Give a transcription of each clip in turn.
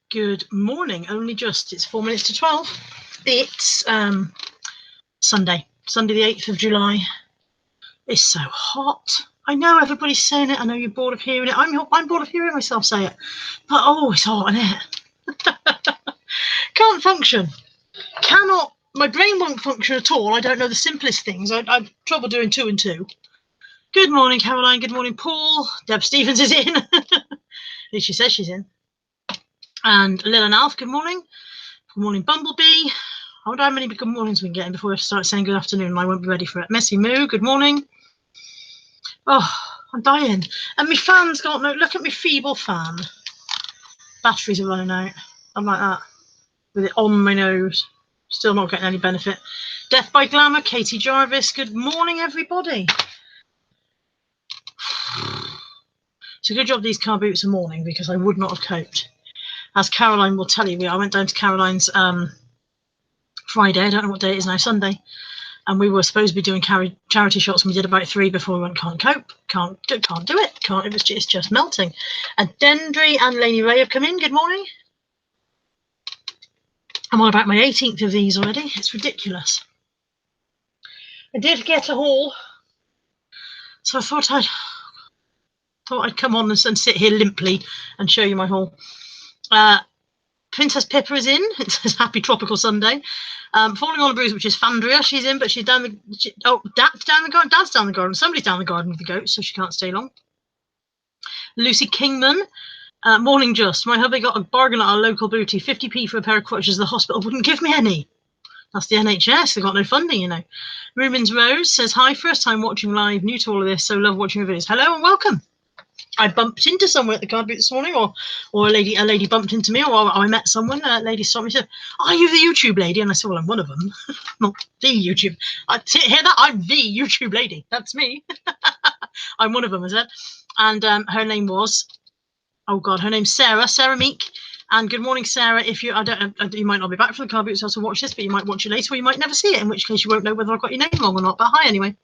Good morning. Only just. It's 4 minutes to 12. It's Sunday the 8th of July. It's so hot. I know everybody's saying it. I know you're bored of hearing it. I'm bored of hearing myself say it. But oh, it's hot, isn't it? Can't function. Cannot. My brain won't function at all. I don't know the simplest things. I've trouble doing 2 and 2. Good morning, Caroline. Good morning, Paul. Deb Stevens is in. At least she says she's in. And Lil and Alf, good morning. Good morning, Bumblebee. I wonder how many good mornings we can get in before I start saying good afternoon. I won't be ready for it. Messy Moo, good morning. Oh, I'm dying. And my fan's got no, look at my feeble fan. Batteries are running out. I'm like that. With it on my nose. Still not getting any benefit. Death by Glamour, Katie Jarvis, good morning, everybody. It's a good job these car boots are morning because I would not have coped. As Caroline will tell you, I went down to Caroline's Friday. I don't know what day it is now, Sunday. And we were supposed to be doing charity shots, and we did about 3 before we went, can't cope, can't do it. It's just melting. And Dendry and Lainey Ray have come in. Good morning. I'm on about my 18th of these already. It's ridiculous. I did get a haul, so I thought I'd come on and sit here limply and show you my haul. Princess Pippa is in. It says happy tropical Sunday. Falling on a Bruise, which is Fandria. She's in, but she's down the Dad's down the garden. Dad's down the garden. Somebody's down the garden with the goats, so she can't stay long. Lucy Kingman. Morning just. My hubby got a bargain at our local booty, 50p for a pair of crutches. The hospital wouldn't give me any. That's the NHS. They've got no funding, you know. Rumins Rose says, hi, first time watching live, new to all of this, so love watching your videos. Hello and welcome. I bumped into someone at the card booth this morning, or a lady bumped into me, or I met someone. A lady stopped me and said, "Are you the YouTube lady?" And I said, "Well, I'm one of them, not the YouTube." I hear that? I'm the YouTube lady. That's me. I'm one of them, I said. And her name was, oh God, her name's Sarah Meek. And good morning, Sarah. If you, you might not be back for the card booth to watch this, but you might watch it later, or you might never see it, in which case you won't know whether I got your name wrong or not. But hi anyway.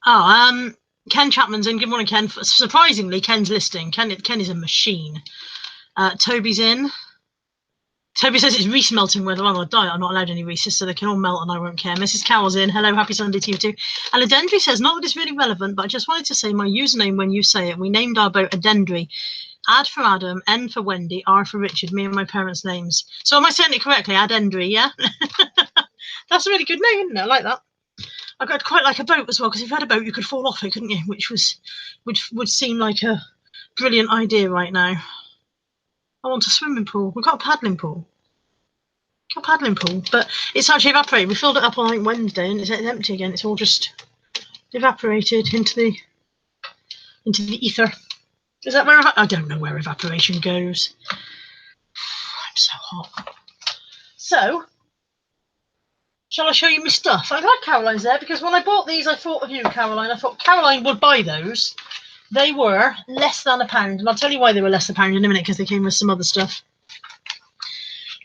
Oh, Ken Chapman's in. Good morning, Ken. Surprisingly, Ken's listing. Ken is a machine. Toby's in. Toby says it's Reese melting weather. I'm on a diet. I'm not allowed any Reese's, so they can all melt and I won't care. Mrs. Carroll's in. Hello, happy Sunday to you too. And Adendry says, not that it's really relevant, but I just wanted to say my username when you say it. We named our boat Adendry. Ad for Adam, N for Wendy, R for Richard, me and my parents' names. So am I saying it correctly? Adendry, yeah? That's a really good name, isn't it? I like that. I'd quite like a boat as well, because if you had a boat, you could fall off it, couldn't you? Which would seem like a brilliant idea right now. I want a swimming pool. We've got a paddling pool. But it's actually evaporated. We filled it up on, I think, Wednesday, and it's empty again. It's all just evaporated into the ether. Is that where I don't know where evaporation goes. I'm so hot. So, shall I show you my stuff? I'm glad Caroline's there, because when I bought these, I thought of you, Caroline. I thought Caroline would buy those. They were less than £1, and I'll tell you why they were less than £1 in a minute, because they came with some other stuff.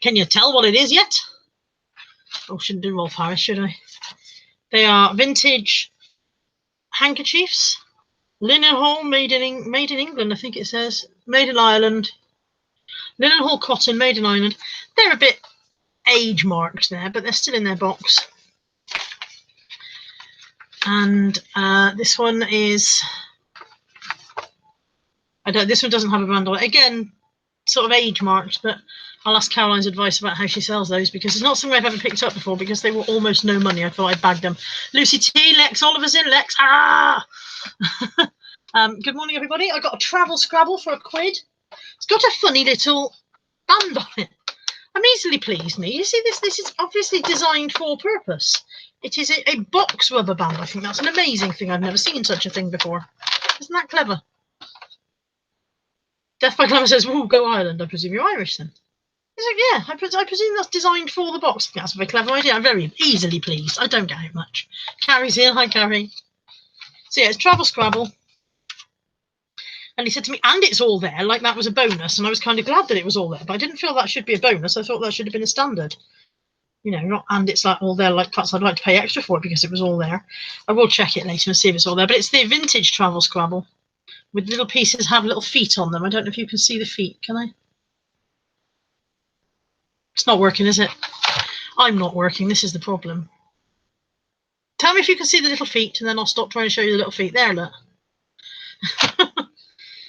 Can you tell what it is yet? Oh, shouldn't do Rolf Harris, should I? They are vintage handkerchiefs. Linen Hall, made in England, I think it says. Made in Ireland. Linen Hall cotton, made in Ireland. They're a bit age marked there, but they're still in their box. And this one is, this one doesn't have a brand on it. Again, sort of age marked, but I'll ask Caroline's advice about how she sells those, because it's not something I've ever picked up before, because they were almost no money. I thought I'd bag them. Lucy T, Lex Oliver's in. Lex, good morning, everybody. I got a travel Scrabble for £1. It's got a funny little band on it. I'm easily pleased, me. You see this? This is obviously designed for purpose. It is a box rubber band. I think that's an amazing thing. I've never seen such a thing before. Isn't that clever? Death by Glamour says, "Ooh, go Ireland." I presume you're Irish then. He's like, yeah, I presume that's designed for the box. That's a very clever idea. I'm very easily pleased. I don't get out much. Carrie's here. Hi, Carrie. So yeah, it's Travel Scrabble. And he said to me, and it's all there, like that was a bonus. And I was kind of glad that it was all there, but I didn't feel that should be a bonus. I thought that should have been a standard. You know, not, and it's like all there, like perhaps I'd like to pay extra for it because it was all there. I will check it later and see if it's all there. But it's the vintage Travel Scrabble. with little pieces have little feet on them. I don't know if you can see the feet, can I? It's not working, is it? I'm not working. This is the problem. Tell me if you can see the little feet, and then I'll stop trying to show you the little feet. There, look.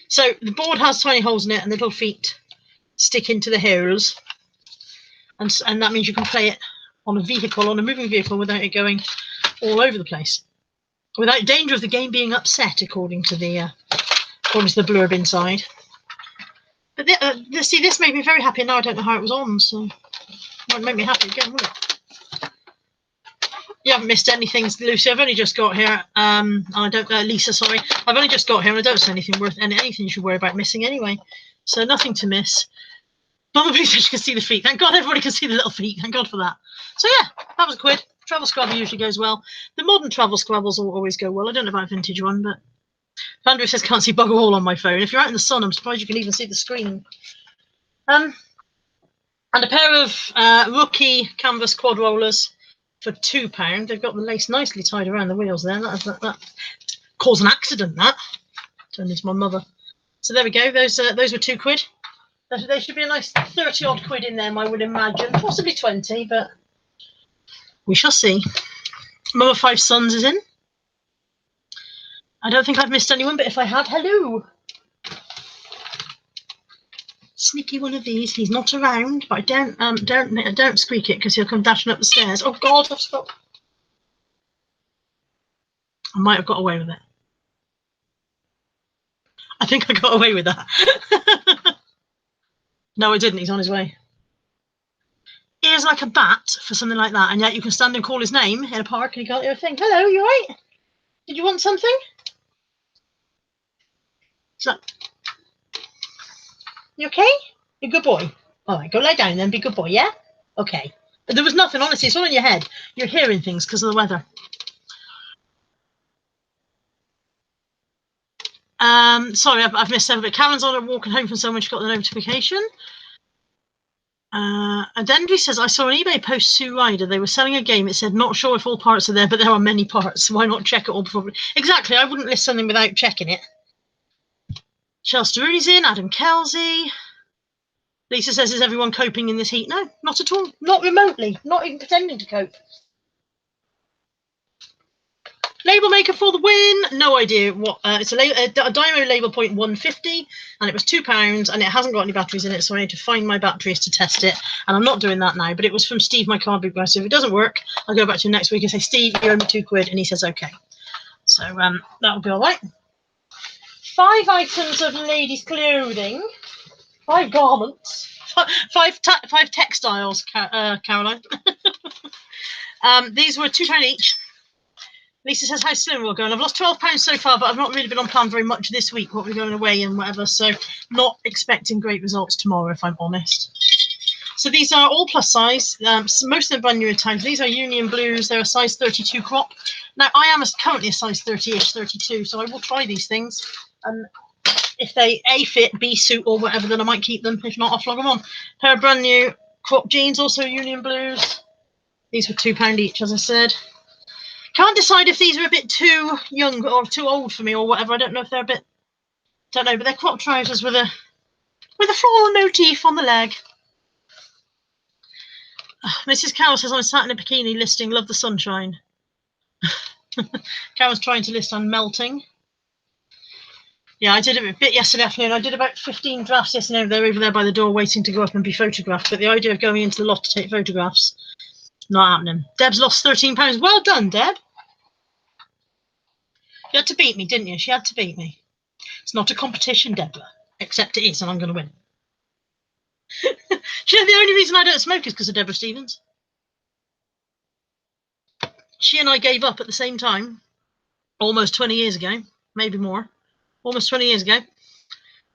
So the board has tiny holes in it, and the little feet stick into the holes. And that means you can play it on a vehicle, on a moving vehicle, without it going all over the place. Without danger of the game being upset, according to the blurb inside. But see, this made me very happy. Now I don't know how it was on, so it won't make me happy again, will it? You haven't missed anything, Lucy. I've only just got here. I don't. Lisa, sorry. I've only just got here, and I don't see anything worth anything you should worry about missing anyway. So nothing to miss. Mama, please, you can see the feet. Thank God everybody can see the little feet. Thank God for that. So yeah, that was a quid. Travel Scrabble usually goes well. The modern Travel Scrabbles will always go well. I don't know about a vintage one, but Andrew says can't see bugger all on my phone. If you're out in the sun, I'm surprised you can even see the screen. And a pair of rookie canvas quad rollers for £2. They've got the lace nicely tied around the wheels there. That caused an accident, that. Turned into my mother. So there we go. Those were £2. There should be a nice 30 odd quid in them, I would imagine. Possibly 20, but we shall see. Mother Five Sons is in. I don't think I've missed anyone, but if I have, hello. Sneaky one of these. He's not around, but I don't squeak it because he'll come dashing up the stairs. Oh God, I've stopped. I might have got away with it. I think I got away with that. No, I didn't. He's on his way. Ears like a bat for something like that, and yet you can stand and call his name in a park and he can't hear a thing. Hello, you all right? Did you want something? So, you okay? You're a good boy. All right, go lie down then. Be a good boy, yeah? Okay. But there was nothing, honestly. It's all in your head. You're hearing things because of the weather. Sorry, I've missed some of it. Karen's on her walking home from somewhere. She got the notification. And Andrew says, I saw an eBay post Sue Ryder. They were selling a game. It said, not sure if all parts are there, but there are many parts. So why not check it all before? Exactly. I wouldn't list something without checking it. Chelsea Rooney's in. Adam Kelsey. Lisa says, is everyone coping in this heat? No, not at all. Not remotely. Not even pretending to cope. Label maker for the win. No idea what. It's a Dymo label point 150, and it was £2, and it hasn't got any batteries in it, so I need to find my batteries to test it. And I'm not doing that now, but it was from Steve, my card book guy. So if it doesn't work, I'll go back to him next week and say, Steve, you owe me £2, and he says okay. So that'll be all right. 5 items of ladies' clothing, 5 garments, five textiles, Caroline. These were £2 each. Lisa says, how's slim we're going? I've lost £12 so far, but I've not really been on plan very much this week, what we're going away and whatever, so not expecting great results tomorrow, if I'm honest. So these are all plus size. Most of them brand new in time. These are Union Blues. They're a size 32 crop. Now, I am currently a size 30-ish, 32, so I will try these things. And if they A, fit, B, suit, or whatever, then I might keep them. If not, I'll flog them on. Pair of brand new crop jeans, also Union Blues. These were £2 each, as I said. Can't decide if these are a bit too young or too old for me or whatever. I don't know if they're a bit, don't know, but they're crop trousers with a floral motif on the leg. Mrs. Carroll says, I'm sat in a bikini listing Love the Sunshine. Carol's trying to list on melting. Yeah, I did a bit yesterday afternoon. I did about 15 drafts yesterday. They're over there by the door waiting to go up and be photographed. But the idea of going into the loft to take photographs, not happening. Deb's lost £13. Well done, Deb. You had to beat me, didn't you? She had to beat me. It's not a competition, Deborah, except it is, and I'm going to win. You know, the only reason I don't smoke is because of Deborah Stevens. She and I gave up at the same time, almost 20 years ago, maybe more, almost 20 years ago.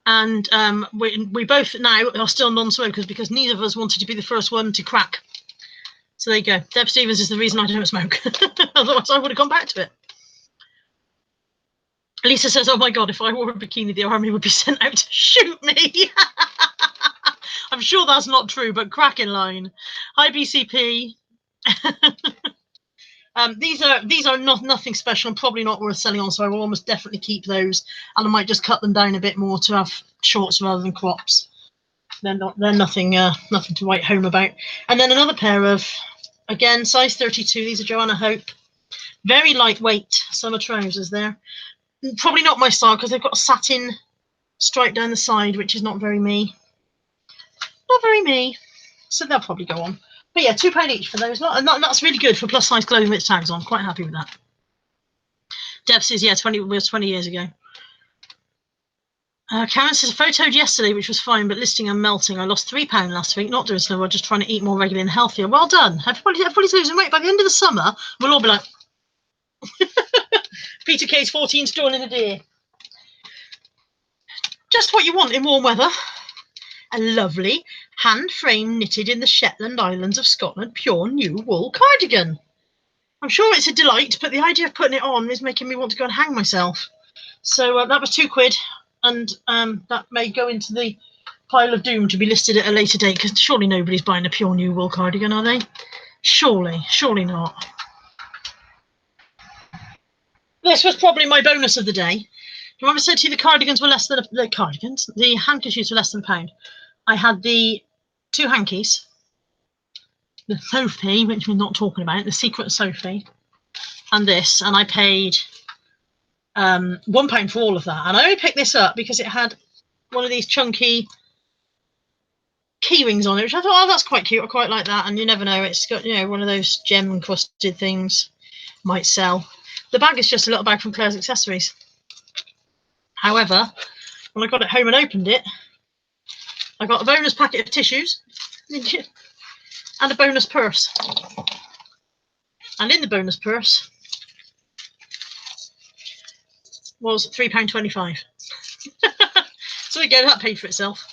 And we both now are still non-smokers because neither of us wanted to be the first one to crack. So there you go. Deb Stevens is the reason I don't smoke. Otherwise, I would have gone back to it. Lisa says, oh my God, if I wore a bikini, the army would be sent out to shoot me. I'm sure that's not true, but crack in line. Hi, BCP. These are nothing special and probably not worth selling on, so I will almost definitely keep those, and I might just cut them down a bit more to have shorts rather than crops. They're nothing nothing to write home about. And then another pair of, again, size 32. These are Joanna Hope. Very lightweight summer trousers there. Probably not my style because they've got a satin stripe down the side, which is not very me. Not very me. So they'll probably go on. But yeah, £2 each for those. That's really good for plus size clothing with tags on. Quite happy with that. Deb says, yeah, 20 years ago. Karen says, photoed yesterday, which was fine, but listing and melting. I lost £3 last week, not doing so well, just trying to eat more regularly and healthier. Well done. Everybody's losing weight. By the end of the summer, we'll all be like, Peter K's 14 stone in a day. Just what you want in warm weather. A lovely, hand-framed, knitted in the Shetland Islands of Scotland, pure new wool cardigan. I'm sure it's a delight, but the idea of putting it on is making me want to go and hang myself. So that was £2, and that may go into the pile of doom to be listed at a later date, because surely nobody's buying a pure new wool cardigan, are they? Surely not. This was probably my bonus of the day. Remember I said to you the cardigans were less than the handkerchiefs were less than £1. I had the 2 hankies, the Sophie, which we're not talking about, the secret Sophie, and this, and I paid £1 for all of that. And I only picked this up because it had one of these chunky key rings on it, which I thought, oh, that's quite cute. I quite like that. And you never know, it's got, you know, one of those gem encrusted things. Might sell. The bag is just a little bag from Claire's Accessories. However, when I got it home and opened it, I got a bonus packet of tissues and a bonus purse. And in the bonus purse was £3.25. So again, that paid for itself.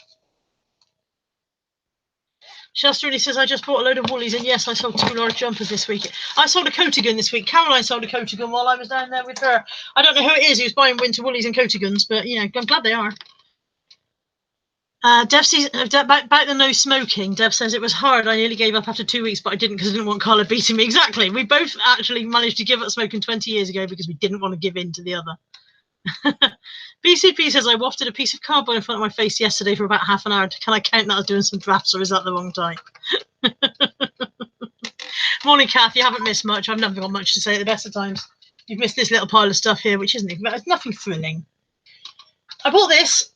Shasta really says, I just bought a load of woolies, and yes, I sold 2 large jumpers this week. I sold a coatigan this week. Caroline sold a coatigan while I was down there with her. I don't know who it is who's buying winter woolies and coatigans, but, you know, I'm glad they are. Dev says, about the no smoking, Dev says, it was hard. I nearly gave up after 2 weeks, but I didn't because I didn't want Carla beating me. Exactly. We both actually managed to give up smoking 20 years ago because we didn't want to give in to the other. BCP says, I wafted a piece of cardboard in front of my face yesterday for about half an hour. Can I count that as doing some drafts, or is that the wrong type? Morning, Kath. You haven't missed much. I've never got much to say at the best of times. You've missed this little pile of stuff here, which isn't, it's nothing thrilling. I bought this.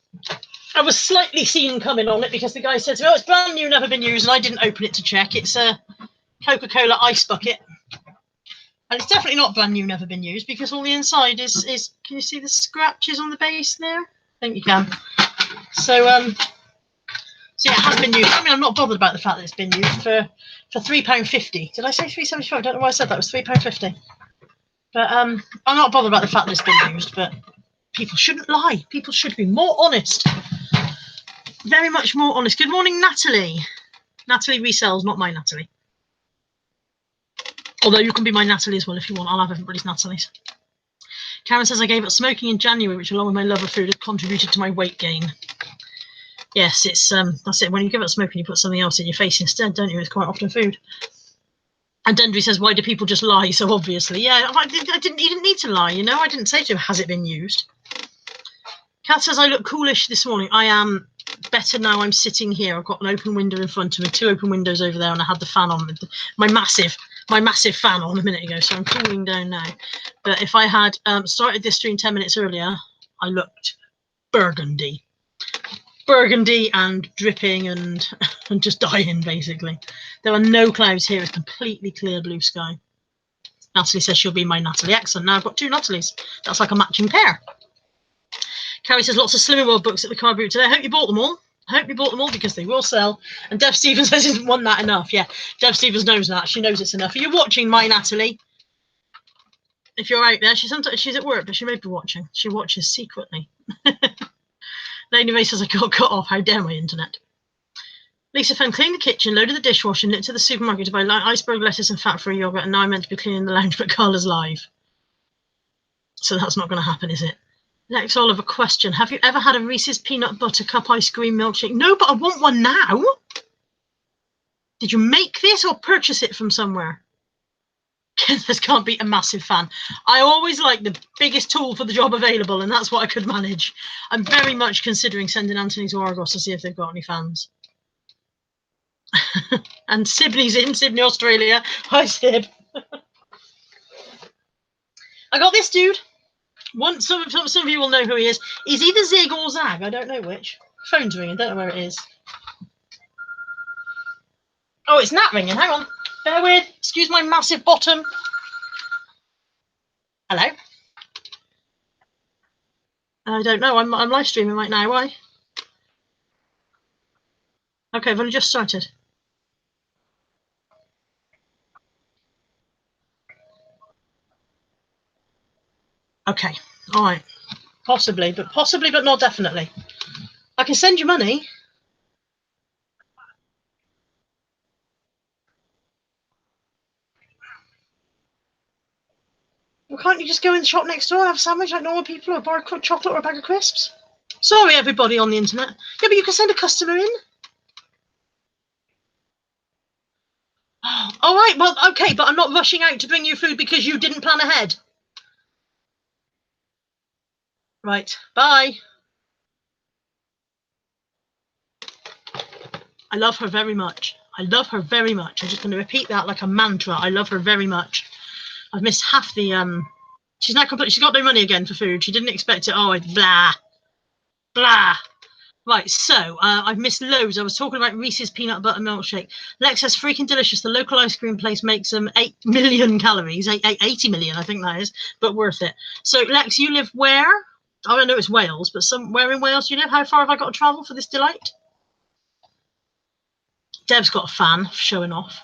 I was slightly seen coming on it because the guy said to me, oh, it's brand new, never been used, and I didn't open it to check. It's a Coca-Cola ice bucket. And it's definitely not brand new, never been used, because all the inside is can you see the scratches on the base there? I think you can. So yeah, it has been used. I mean, I'm not bothered about the fact that it's been used for £3.50. Did I say £3.75? I don't know why I said that. It was £3.50. But I'm not bothered about the fact that it's been used, but people shouldn't lie. People should be more honest. Very much more honest. Good morning, Natalie. Natalie resells, not my Natalie. Although you can be my Natalie as well if you want. I'll have everybody's Natalie's. Karen says, I gave up smoking in January, which along with my love of food had contributed to my weight gain. Yes, it's that's it. When you give up smoking, you put something else in your face instead, don't you? It's quite often food. And Dendry says, why do people just lie so obviously? Yeah, you didn't need to lie, you know. I didn't say to him, has it been used? Kath says, I look coolish this morning. I am better now. I'm sitting here. I've got an open window in front of me, 2 open windows over there, and I had the fan on, my massive fan on a minute ago, so I'm cooling down now. But if I had started this stream 10 minutes earlier, I looked burgundy and dripping and just dying, basically. There are no clouds here. It's completely clear blue sky. Natalie says she'll be my Natalie. Excellent. Now I've got 2 Natalies. That's like a matching pair. Carrie says lots of Slimming World books at the car boot today. I hope you bought them all. I hope you bought them all because they will sell. And Dev Stevens says, isn't one that enough? Yeah, Dev Stevens knows that. She knows it's enough. Are you watching, my Natalie? If you're out there, she's at work, but she may be watching. She watches secretly. Lady Ray says, I got cut off. How dare my internet? Lisa Fenn cleaned the kitchen, loaded the dishwasher, and went to the supermarket to buy iceberg lettuce and fat-free yogurt, and now I'm meant to be cleaning the lounge, but Carla's live. So that's not going to happen, is it? Lex Oliver, question. Have you ever had a Reese's peanut butter cup ice cream milkshake? No, but I want one now. Did you make this or purchase it from somewhere? Just can't beat a massive fan. I always like the biggest tool for the job available, and that's what I could manage. I'm very much considering sending Anthony to Argos to see if they've got any fans. And Sydney's in Sydney, Australia. Hi, Sib. I got this dude. Some of you will know who he is. He's either Zig or Zag. I don't know which. Phone's ringing. Don't know where it is. Oh, it's Nat ringing. Hang on. Bear with. Excuse my massive bottom. Hello. I don't know. I'm live streaming right now. Why? Okay, I've only just started. Okay. All right. Possibly, but not definitely. I can send you money. Well, can't you just go in the shop next door and have a sandwich like normal people, or a bar of chocolate or a bag of crisps? Sorry, everybody on the internet. Yeah, but you can send a customer in. Oh, all right, well, okay, but I'm not rushing out to bring you food because you didn't plan ahead. Right, bye. I love her very much. I love her very much. I'm just going to repeat that like a mantra. I love her very much. I've missed half the she's not completely. She's got no money again for food. She didn't expect it. Oh, blah, blah. Right, so I've missed loads. I was talking about Reese's peanut butter milkshake. Lex says freaking delicious. The local ice cream place makes them 8 million calories, 80 million, I think that is, but worth it. So Lex, you live where? I don't know, it's Wales, but somewhere in Wales you live. How far have I got to travel for this delight? Deb's got a fan showing off.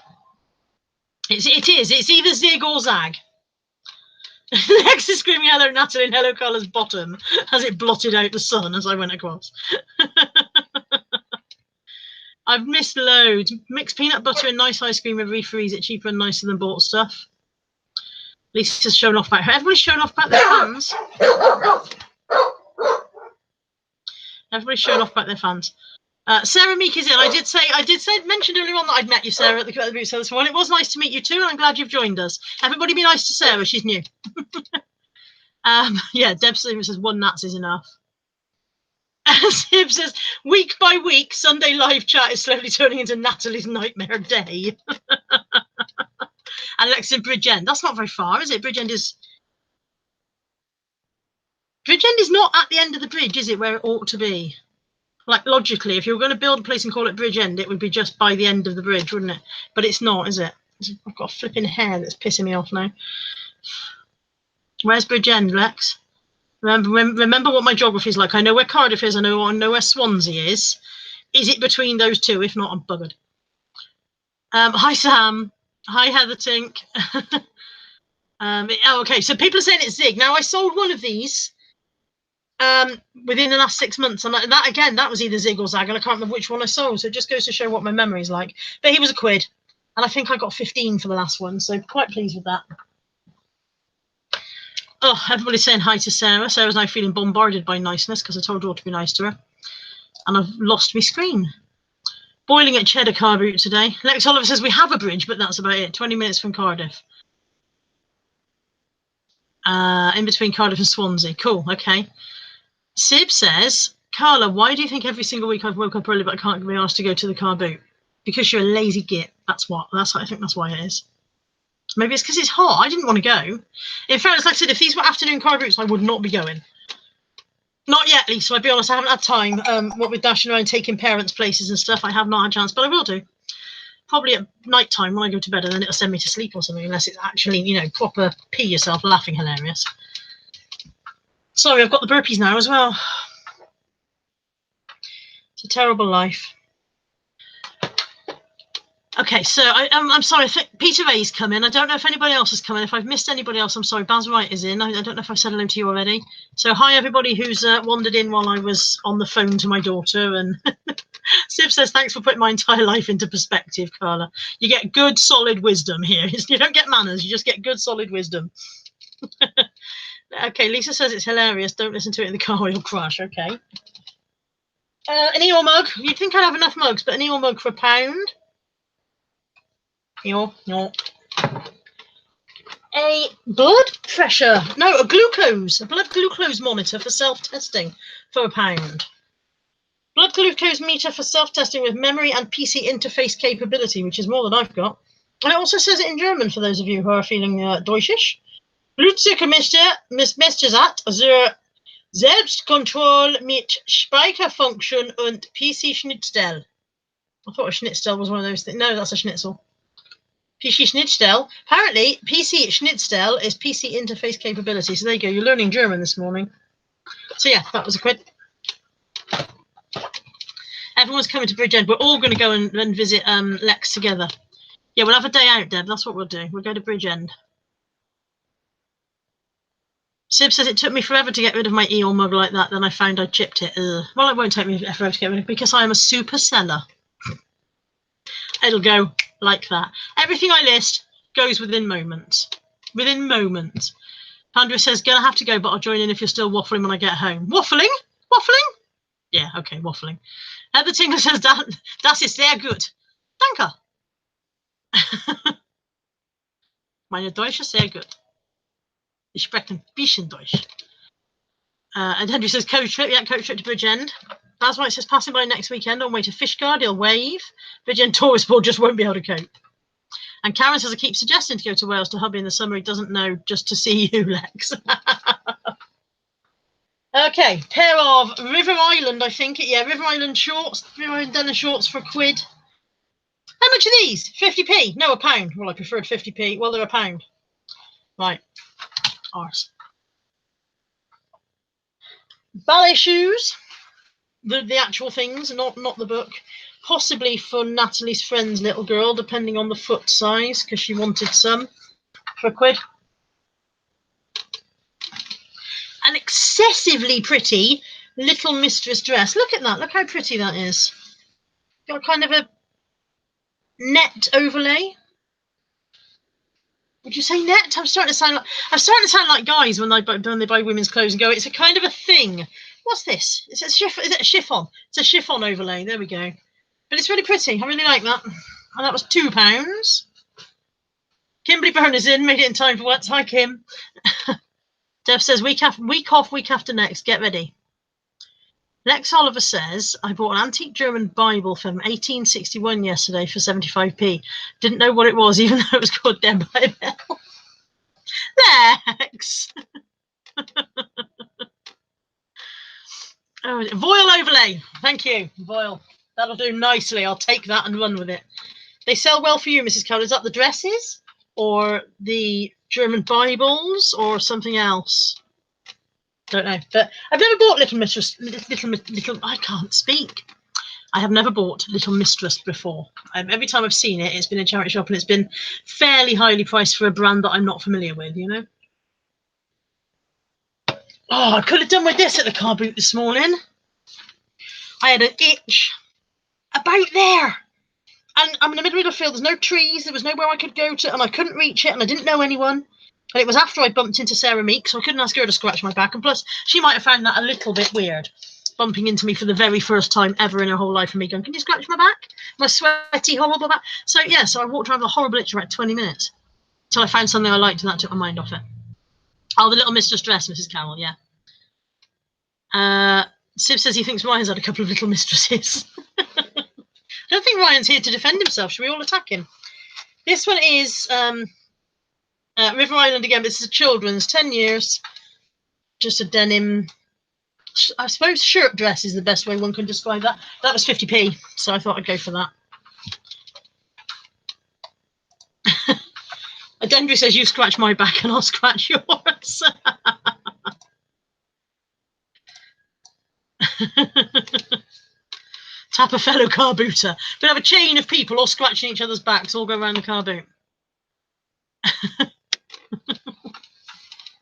It is. It's either Zig or Zag. Lex is screaming hello Natalie and hello Carla's bottom as it blotted out the sun as I went across. I've missed loads. Mixed peanut butter and nice ice cream and refreeze it cheaper and nicer than bought stuff. Lisa's shown off about her. Everybody's shown off about their fans. Everybody's shown off about their fans. Sarah Meek is in. I did say, mentioned earlier on that I'd met you, Sarah, at the boot sale this morning. It was nice to meet you too, and I'm glad you've joined us. Everybody be nice to Sarah. She's new. Yeah, Deb says one Nats is enough. Sib says, week by week, Sunday live chat is slowly turning into Natalie's nightmare day. And Lex in Bridgend. That's not very far, is it? Bridgend is not at the end of the bridge, is it, where it ought to be? Like, logically, if you were going to build a place and call it Bridgend, it would be just by the end of the bridge, wouldn't it? But it's not, is it? I've got a flipping hair that's pissing me off now. Where's Bridgend, Lex? Remember what my geography is like. I know where Cardiff is. I know where Swansea is. Is it between those two? If not, I'm buggered. Hi, Sam. Hi, Heather Tink. Okay, so people are saying it's Zig. Now, I sold one of these within the last 6 months, and that was either Zig or Zag, and I can't remember which one I sold, so it just goes to show what my memory's like. But he was £1, and I think I got 15 for the last one, so quite pleased with that. Oh, everybody's saying hi to Sarah. Sarah's now feeling bombarded by niceness because I told her to be nice to her, and I've lost my screen. Boiling at Cheddar car boot today. Lex Oliver says we have a bridge, but that's about it. 20 minutes from Cardiff. In between Cardiff and Swansea. Cool, okay. Sib says, Carla, why do you think every single week I've woke up early but I can't be asked to go to the car boot? Because you're a lazy git. I think that's why it is. Maybe it's because it's hot. I didn't want to go. In fairness, like I said, if these were afternoon car boots, I would not be going. Not yet, Lisa. I'll be honest, I haven't had time. What with dashing around taking parents' places and stuff, I have not had a chance, but I will do. Probably at night time when I go to bed, and then it'll send me to sleep or something, unless it's actually, proper pee yourself laughing hilarious. Sorry, I've got the burpees now as well. It's a terrible life. Okay, so I'm sorry. I think Peter A's come in. I don't know if anybody else has come in. If I've missed anybody else, I'm sorry. Baz Wright is in. I don't know if I've said hello to you already. So hi, everybody who's wandered in while I was on the phone to my daughter. And Sib says, thanks for putting my entire life into perspective, Carla. You get good, solid wisdom here. You don't get manners. You just get good, solid wisdom. Okay, Lisa says it's hilarious. Don't listen to it in the car or you'll crash. Okay. An Eeyore mug. You'd think I'd have enough mugs, but an Eeyore mug for £1. No. a blood pressure, no, a blood glucose monitor for self-testing for £1. Blood glucose meter for self-testing with memory and PC interface capability, which is more than I've got. And it also says it in German for those of you who are feeling Deutschisch. Blutzuckermesser mismessert zur Selbstkontrolle mit Speicherfunktion und PC-Schnittstelle. I thought a Schnitzel was one of those things. No, that's a Schnitzel. PC Schnittstelle. Apparently, PC Schnittstelle is PC interface capability. So there you go. You're learning German this morning. So yeah, that was a quid. Everyone's coming to Bridgend. We're all going to go and visit Lex together. Yeah, we'll have a day out, Deb. That's what we'll do. We'll go to Bridgend. Sib says it took me forever to get rid of my eel mug like that. Then I found I chipped it. Ugh. Well, it won't take me forever to get rid of it because I am a super seller. It'll go like that. Everything I list goes within moments. Within moments. Pandra says, gonna have to go, but I'll join in if you're still waffling when I get home. Waffling? Waffling? Yeah, okay, waffling. Heather Tingler says, das ist sehr gut. Danke. Meine Deutsch ist sehr gut. Ich spreche ein bisschen Deutsch. And Henry says, coach trip. Yeah, coach trip to Bridgend. That's why it says passing by next weekend on way to Fishguard. He'll wave. Bridgend Tourist Board just won't be able to cope. And Karen says, I keep suggesting to go to Wales to hubby in the summer. He doesn't know, just to see you, Lex. Okay, pair of River Island, I think. Yeah, River Island shorts. River Island denim shorts for £1. How much are these? 50p? No, £1. Well, I preferred 50p. Well, they're £1. Right. Arse. Ballet shoes. The actual things, not the book. Possibly for Natalie's friend's little girl, depending on the foot size, because she wanted some for £1. An excessively pretty Little Mistress dress. Look at that. Look how pretty that is. Got kind of a net overlay. Would you say net? I'm starting to sound like guys when they buy women's clothes and go, it's a kind of a thing. What's this? Is it a chiffon? It's a chiffon overlay. There we go. But it's really pretty. I really like that. And that was £2. Kimberly Byrne is in. Made it in time for once. Hi, Kim. Deb says, week off, week after next. Get ready. Lex Oliver says, I bought an antique German Bible from 1861 yesterday for 75p. Didn't know what it was, even though it was called Dead by Bell. Lex! Oh, Voile overlay. Thank you, Voile. That'll do nicely. I'll take that and run with it. They sell well for you, Mrs. Cowell. Is that the dresses or the German Bibles or something else? Don't know. But I've never bought Little Mistress. I can't speak. I have never bought Little Mistress before. Every time I've seen it, it's been in a charity shop and it's been fairly highly priced for a brand that I'm not familiar with, you know? Oh, I could have done with this at the car boot this morning. I had an itch about there. And I'm in the middle of the field. There's no trees. There was nowhere I could go to, and I couldn't reach it, and I didn't know anyone. And it was after I bumped into Sarah Meek, so I couldn't ask her to scratch my back. And plus, she might have found that a little bit weird, bumping into me for the very first time ever in her whole life, and me going, can you scratch my back? My sweaty, horrible back. So, yeah, so I walked around with a horrible itch for about 20 minutes. So I found something I liked, and that took my mind off it. Oh, the Little Mistress dress, Mrs. Carroll, yeah. Sib says he thinks Ryan's had a couple of little mistresses. I don't think Ryan's here to defend himself. Should we all attack him? This one is River Island again, but this is a children's, 10 years. Just a denim, I suppose shirt dress is the best way one can describe that. That was 50p, so I thought I'd go for that. Dendry says, you scratch my back and I'll scratch yours. Tap a fellow car booter. But have a chain of people all scratching each other's backs, all go around the car boot.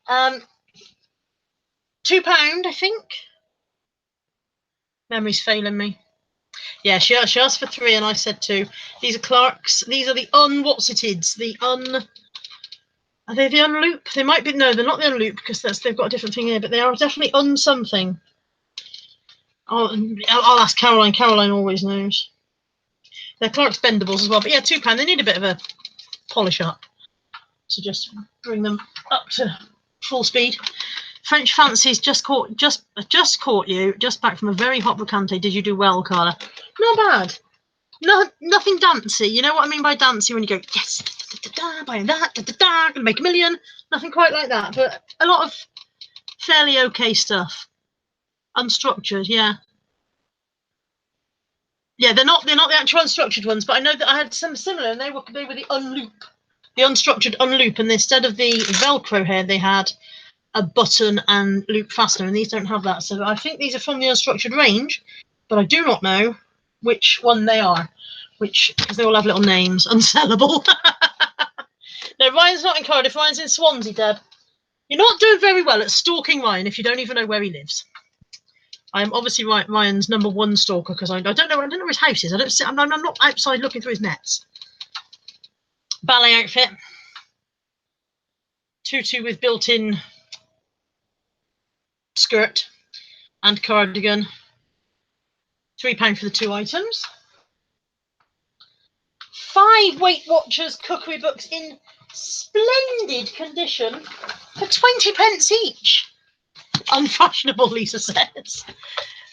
£2, I think. Memory's failing me. Yeah, she asked for 3 and I said 2. These are Clark's. These are the are they the unloop? They might be, no, they're not the unloop because they've got a different thing here, but they are definitely something. I'll ask Caroline. Caroline always knows. They're Clark's Bendables as well, but yeah, £2. They need a bit of a polish up. So just bring them up to full speed. French Fancies just caught you just back from a very hot vacante. Did you do well, Carla? Not bad. No, nothing dancey. You know what I mean by dancey when you go, yes, buying that, gonna make $1 million. Nothing quite like that, but a lot of fairly okay stuff. Unstructured, yeah. Yeah, they're not the actual unstructured ones, but I know that I had some similar, and they were the unloop, the unstructured unloop, and instead of the Velcro here, they had a button and loop fastener, and these don't have that. So I think these are from the unstructured range, but I do not know which one they are, because they all have little names. Unsellable. No, Ryan's not in Cardiff. Ryan's in Swansea, Deb. You're not doing very well at stalking Ryan if you don't even know where he lives. I'm obviously Ryan's #1 stalker because I don't know where his house is. I'm not outside looking through his nets. Ballet outfit. Tutu with built-in skirt and cardigan. £3 for the 2 items. 5 Weight Watchers cookery books in splendid condition for 20p each. Unfashionable, Lisa says.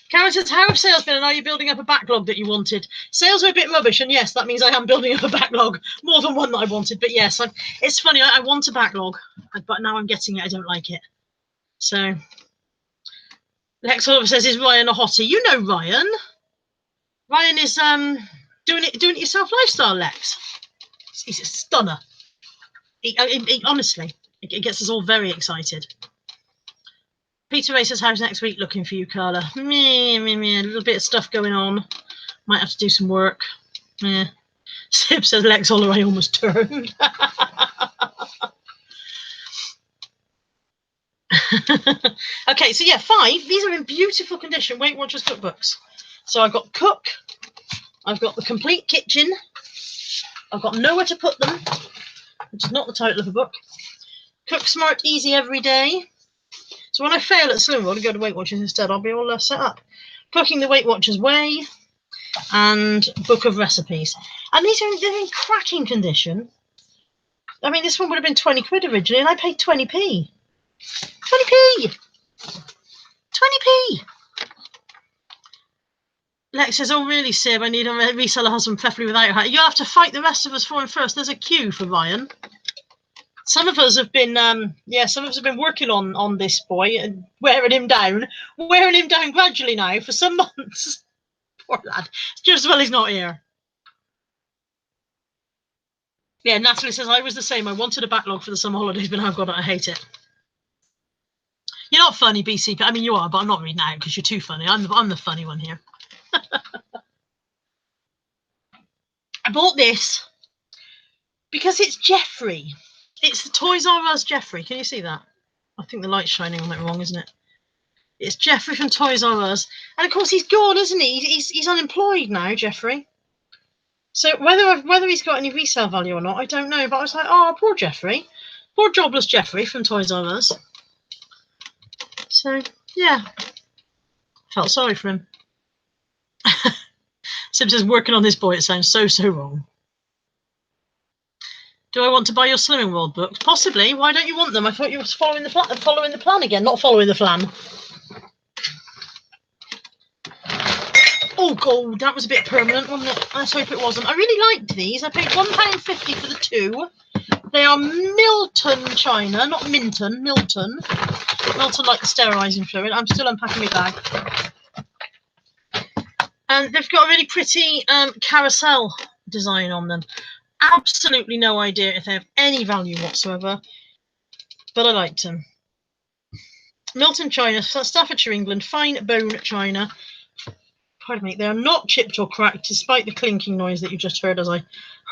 Karen says, how have sales been, and are you building up a backlog that you wanted? Sales are a bit rubbish, and yes, that means I am building up a backlog, more than one that I wanted. But yes, it's funny, I want a backlog, but now I'm getting it, I don't like it. So, Lex Oliver says, is Ryan a hottie? You know Ryan. Ryan is doing it yourself lifestyle, Lex. He's a stunner. He honestly, it gets us all very excited. Peter Ray says, how's next week looking for you, Carla? A little bit of stuff going on. Might have to do some work. Yeah. Sib says, Lex Holloway almost turned. Okay, so yeah, 5. These are in beautiful condition. Weight Watchers cookbooks. So I've got Cook. I've got the complete kitchen. I've got nowhere to put them, which is not the title of the book. Cook Smart, Easy Every Day. So when I fail at Slim World and go to Weight Watchers instead, I'll be all set up. Cooking the Weight Watchers Way and Book of Recipes. And they're in cracking condition. I mean, this one would have been 20 quid originally, and I paid 20p. 20p! 20p! Lex says, oh, really, Sib? I need a reseller husband, preferably without a hat. You have to fight the rest of us for him first. There's a queue for Ryan. Some of us have been, working on this boy and wearing him down gradually now for some months. Poor lad. Just as well he's not here. Yeah, Natalie says, I was the same. I wanted a backlog for the summer holidays, but now I've got it. I hate it. You're not funny, BC. I mean, you are, but I'm not reading out because you're too funny. I'm the funny one here. I bought this because it's Jeffrey. It's the Toys R Us Jeffrey. Can you see that? I think the light's shining on it wrong, isn't it? It's Jeffrey from Toys R Us. And of course he's gone, isn't he? He's unemployed now, Jeffrey. So whether he's got any resale value or not, I don't know. But I was like, oh, poor Jeffrey. Poor jobless Jeffrey from Toys R Us. So, yeah. Felt sorry for him. Sim says, working on this boy, it sounds so wrong. Do I want to buy your Slimming World books? Possibly. Why don't you want them? I thought you were following the plan again, not following the flan. Oh, God, that was a bit permanent, wasn't it? Let's hope it wasn't. I really liked these. I paid £1.50 for the 2. They are Milton China, not Minton, Milton. Milton like the sterilising fluid. I'm still unpacking my bag. And they've got a really pretty carousel design on them. Absolutely no idea if they have any value whatsoever, but I liked them. Milton China, Staffordshire, England, fine bone china. Pardon me, they are not chipped or cracked, despite the clinking noise that you just heard as I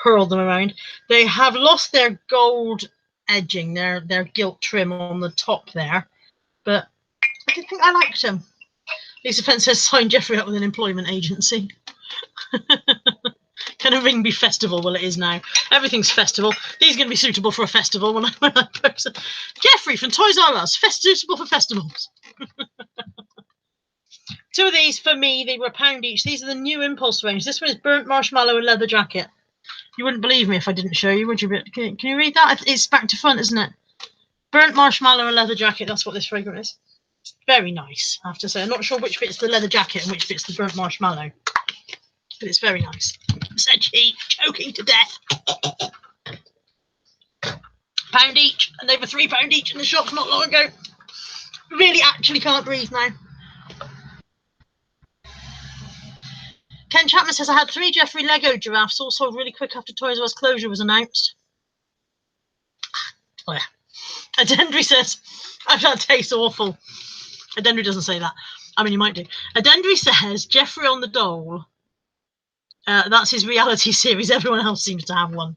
hurled them around. They have lost their gold edging, their gilt trim on the top there, but I did think I liked them. Lisa Fence says, sign Jeffrey up with an employment agency. Can a ring be festival? Well, it is now. Everything's festival. These are going to be suitable for a festival when I post it. Jeffrey from Toys R Us, suitable for festivals. 2 of these for me, they were £1 each. These are the new Impulse range. This one is burnt marshmallow and leather jacket. You wouldn't believe me if I didn't show you, would you? But can you read that? It's back to front, isn't it? Burnt marshmallow and leather jacket. That's what this fragrance is. It's very nice, I have to say. I'm not sure which bit's the leather jacket and which bit's the burnt marshmallow, but it's very nice. Said she, choking to death. £1 each, and they were £3 each in the shops not long ago. Really, actually can't breathe now. Ken Chapman says, I had 3 Jeffrey Lego giraffes, all sold really quick after Toys R Us closure was announced. Oh, yeah. Adendry says, that tastes awful. Adendry doesn't say that. I mean, you might do. Adendry says, Jeffrey on the Dole. That's his reality series. Everyone else seems to have one.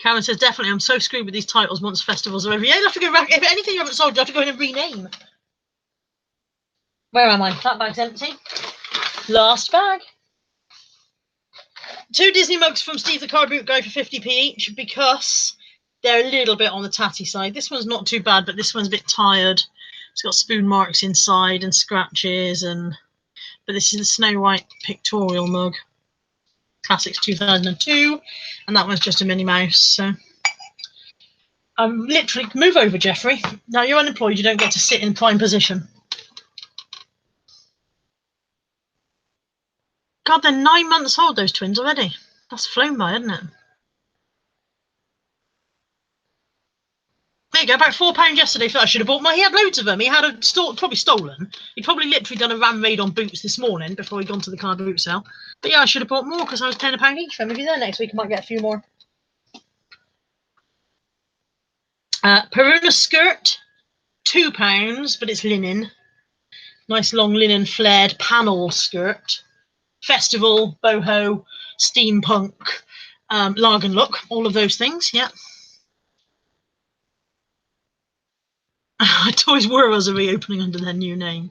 Karen says, definitely, I'm so screwed with these titles once festivals are over. Yeah, you'll have to go back. If anything you haven't sold, you have to go in and rename. Where am I? That bag's empty. Last bag. 2 Disney mugs from Steve the Car Boot Guy for 50p each because they're a little bit on the tatty side. This one's not too bad, but this one's a bit tired. It's got spoon marks inside and scratches, but this is the Snow White pictorial mug. Classics 2002, and that one's just a Minnie Mouse. So I'm literally, move over, Jeffrey. Now you're unemployed, you don't get to sit in prime position. God, they're 9 months old, those twins already. That's flown by, isn't it? There you go, about £4 yesterday. I should have bought my. He had loads of them. He had a probably stolen. He'd probably literally done a ram raid on Boots this morning before he'd gone to the car boot sale. But yeah, I should have bought more because I was paying £1 each for him. If he's there next week, I might get a few more. Peruna skirt, £2, but it's linen. Nice long linen flared panel skirt. Festival, boho, steampunk, Lagen look, all of those things, yeah. Toys R Us are reopening under their new name.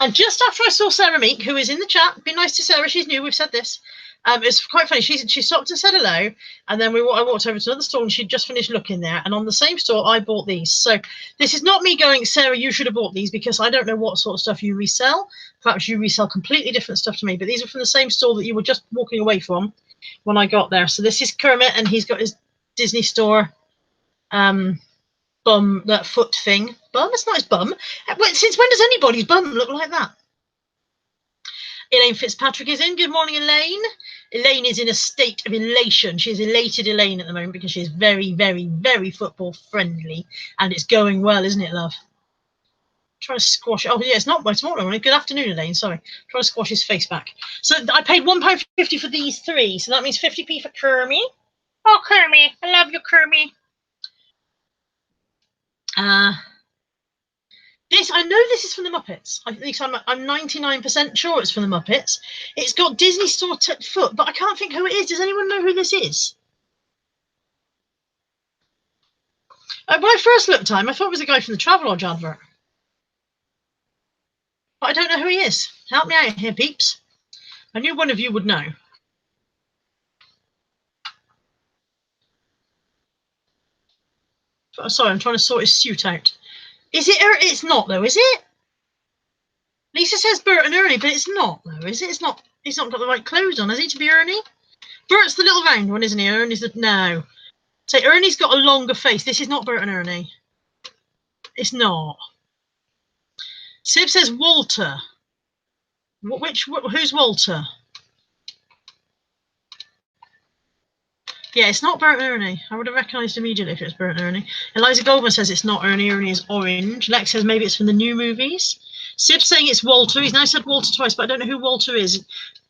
And just after I saw Sarah Meek, who is in the chat, be nice to Sarah, she's new, we've said this. It's quite funny. She stopped and said hello, and then I walked over to another store, and she'd just finished looking there. And on the same store, I bought these. So this is not me going, Sarah, you should have bought these, because I don't know what sort of stuff you resell. Perhaps you resell completely different stuff to me, but these are from the same store that you were just walking away from when I got there. So this is Kermit, and he's got his Disney store bum, that foot thing. Bum? It's not his bum. Since when does anybody's bum look like that? Elaine Fitzpatrick is in. Good morning, Elaine. Elaine is in a state of elation. She is elated Elaine at the moment because she is very, very, very football friendly, and it's going well, isn't it, love? Trying to squash. Oh yeah, it's not morning. Good afternoon, Elaine. Sorry, trying to squash his face back. So I paid £1.50 for these 3. So that means 50p for Kermit. Oh, Kermit, I love you, Kermit. I know this is from the Muppets. At least I'm 99% sure it's from the Muppets. It's got Disney Store foot, but I can't think who it is. Does anyone know who this is? When I first looked at him, I thought it was a guy from the Travelodge advert. But I don't know who he is. Help me out here, peeps. I knew one of you would know. Oh, sorry, I'm trying to sort his suit out. Is it? It's not, though, is it? Lisa says Bert and Ernie, but it's not, though, is it? It's not. He's not got the right clothes on, has he, to be Ernie? Bert's the little round one, isn't he? Ernie's the... No. Say, Ernie's got a longer face. This is not Bert and Ernie. It's not. Sib says Walter. Who's Walter? Yeah, it's not Bert and Ernie. I would have recognised immediately if it was Bert and Ernie. Eliza Goldman says it's not Ernie. Ernie is orange. Lex says maybe it's from the new movies. Sib's saying it's Walter. He's now said Walter twice, but I don't know who Walter is.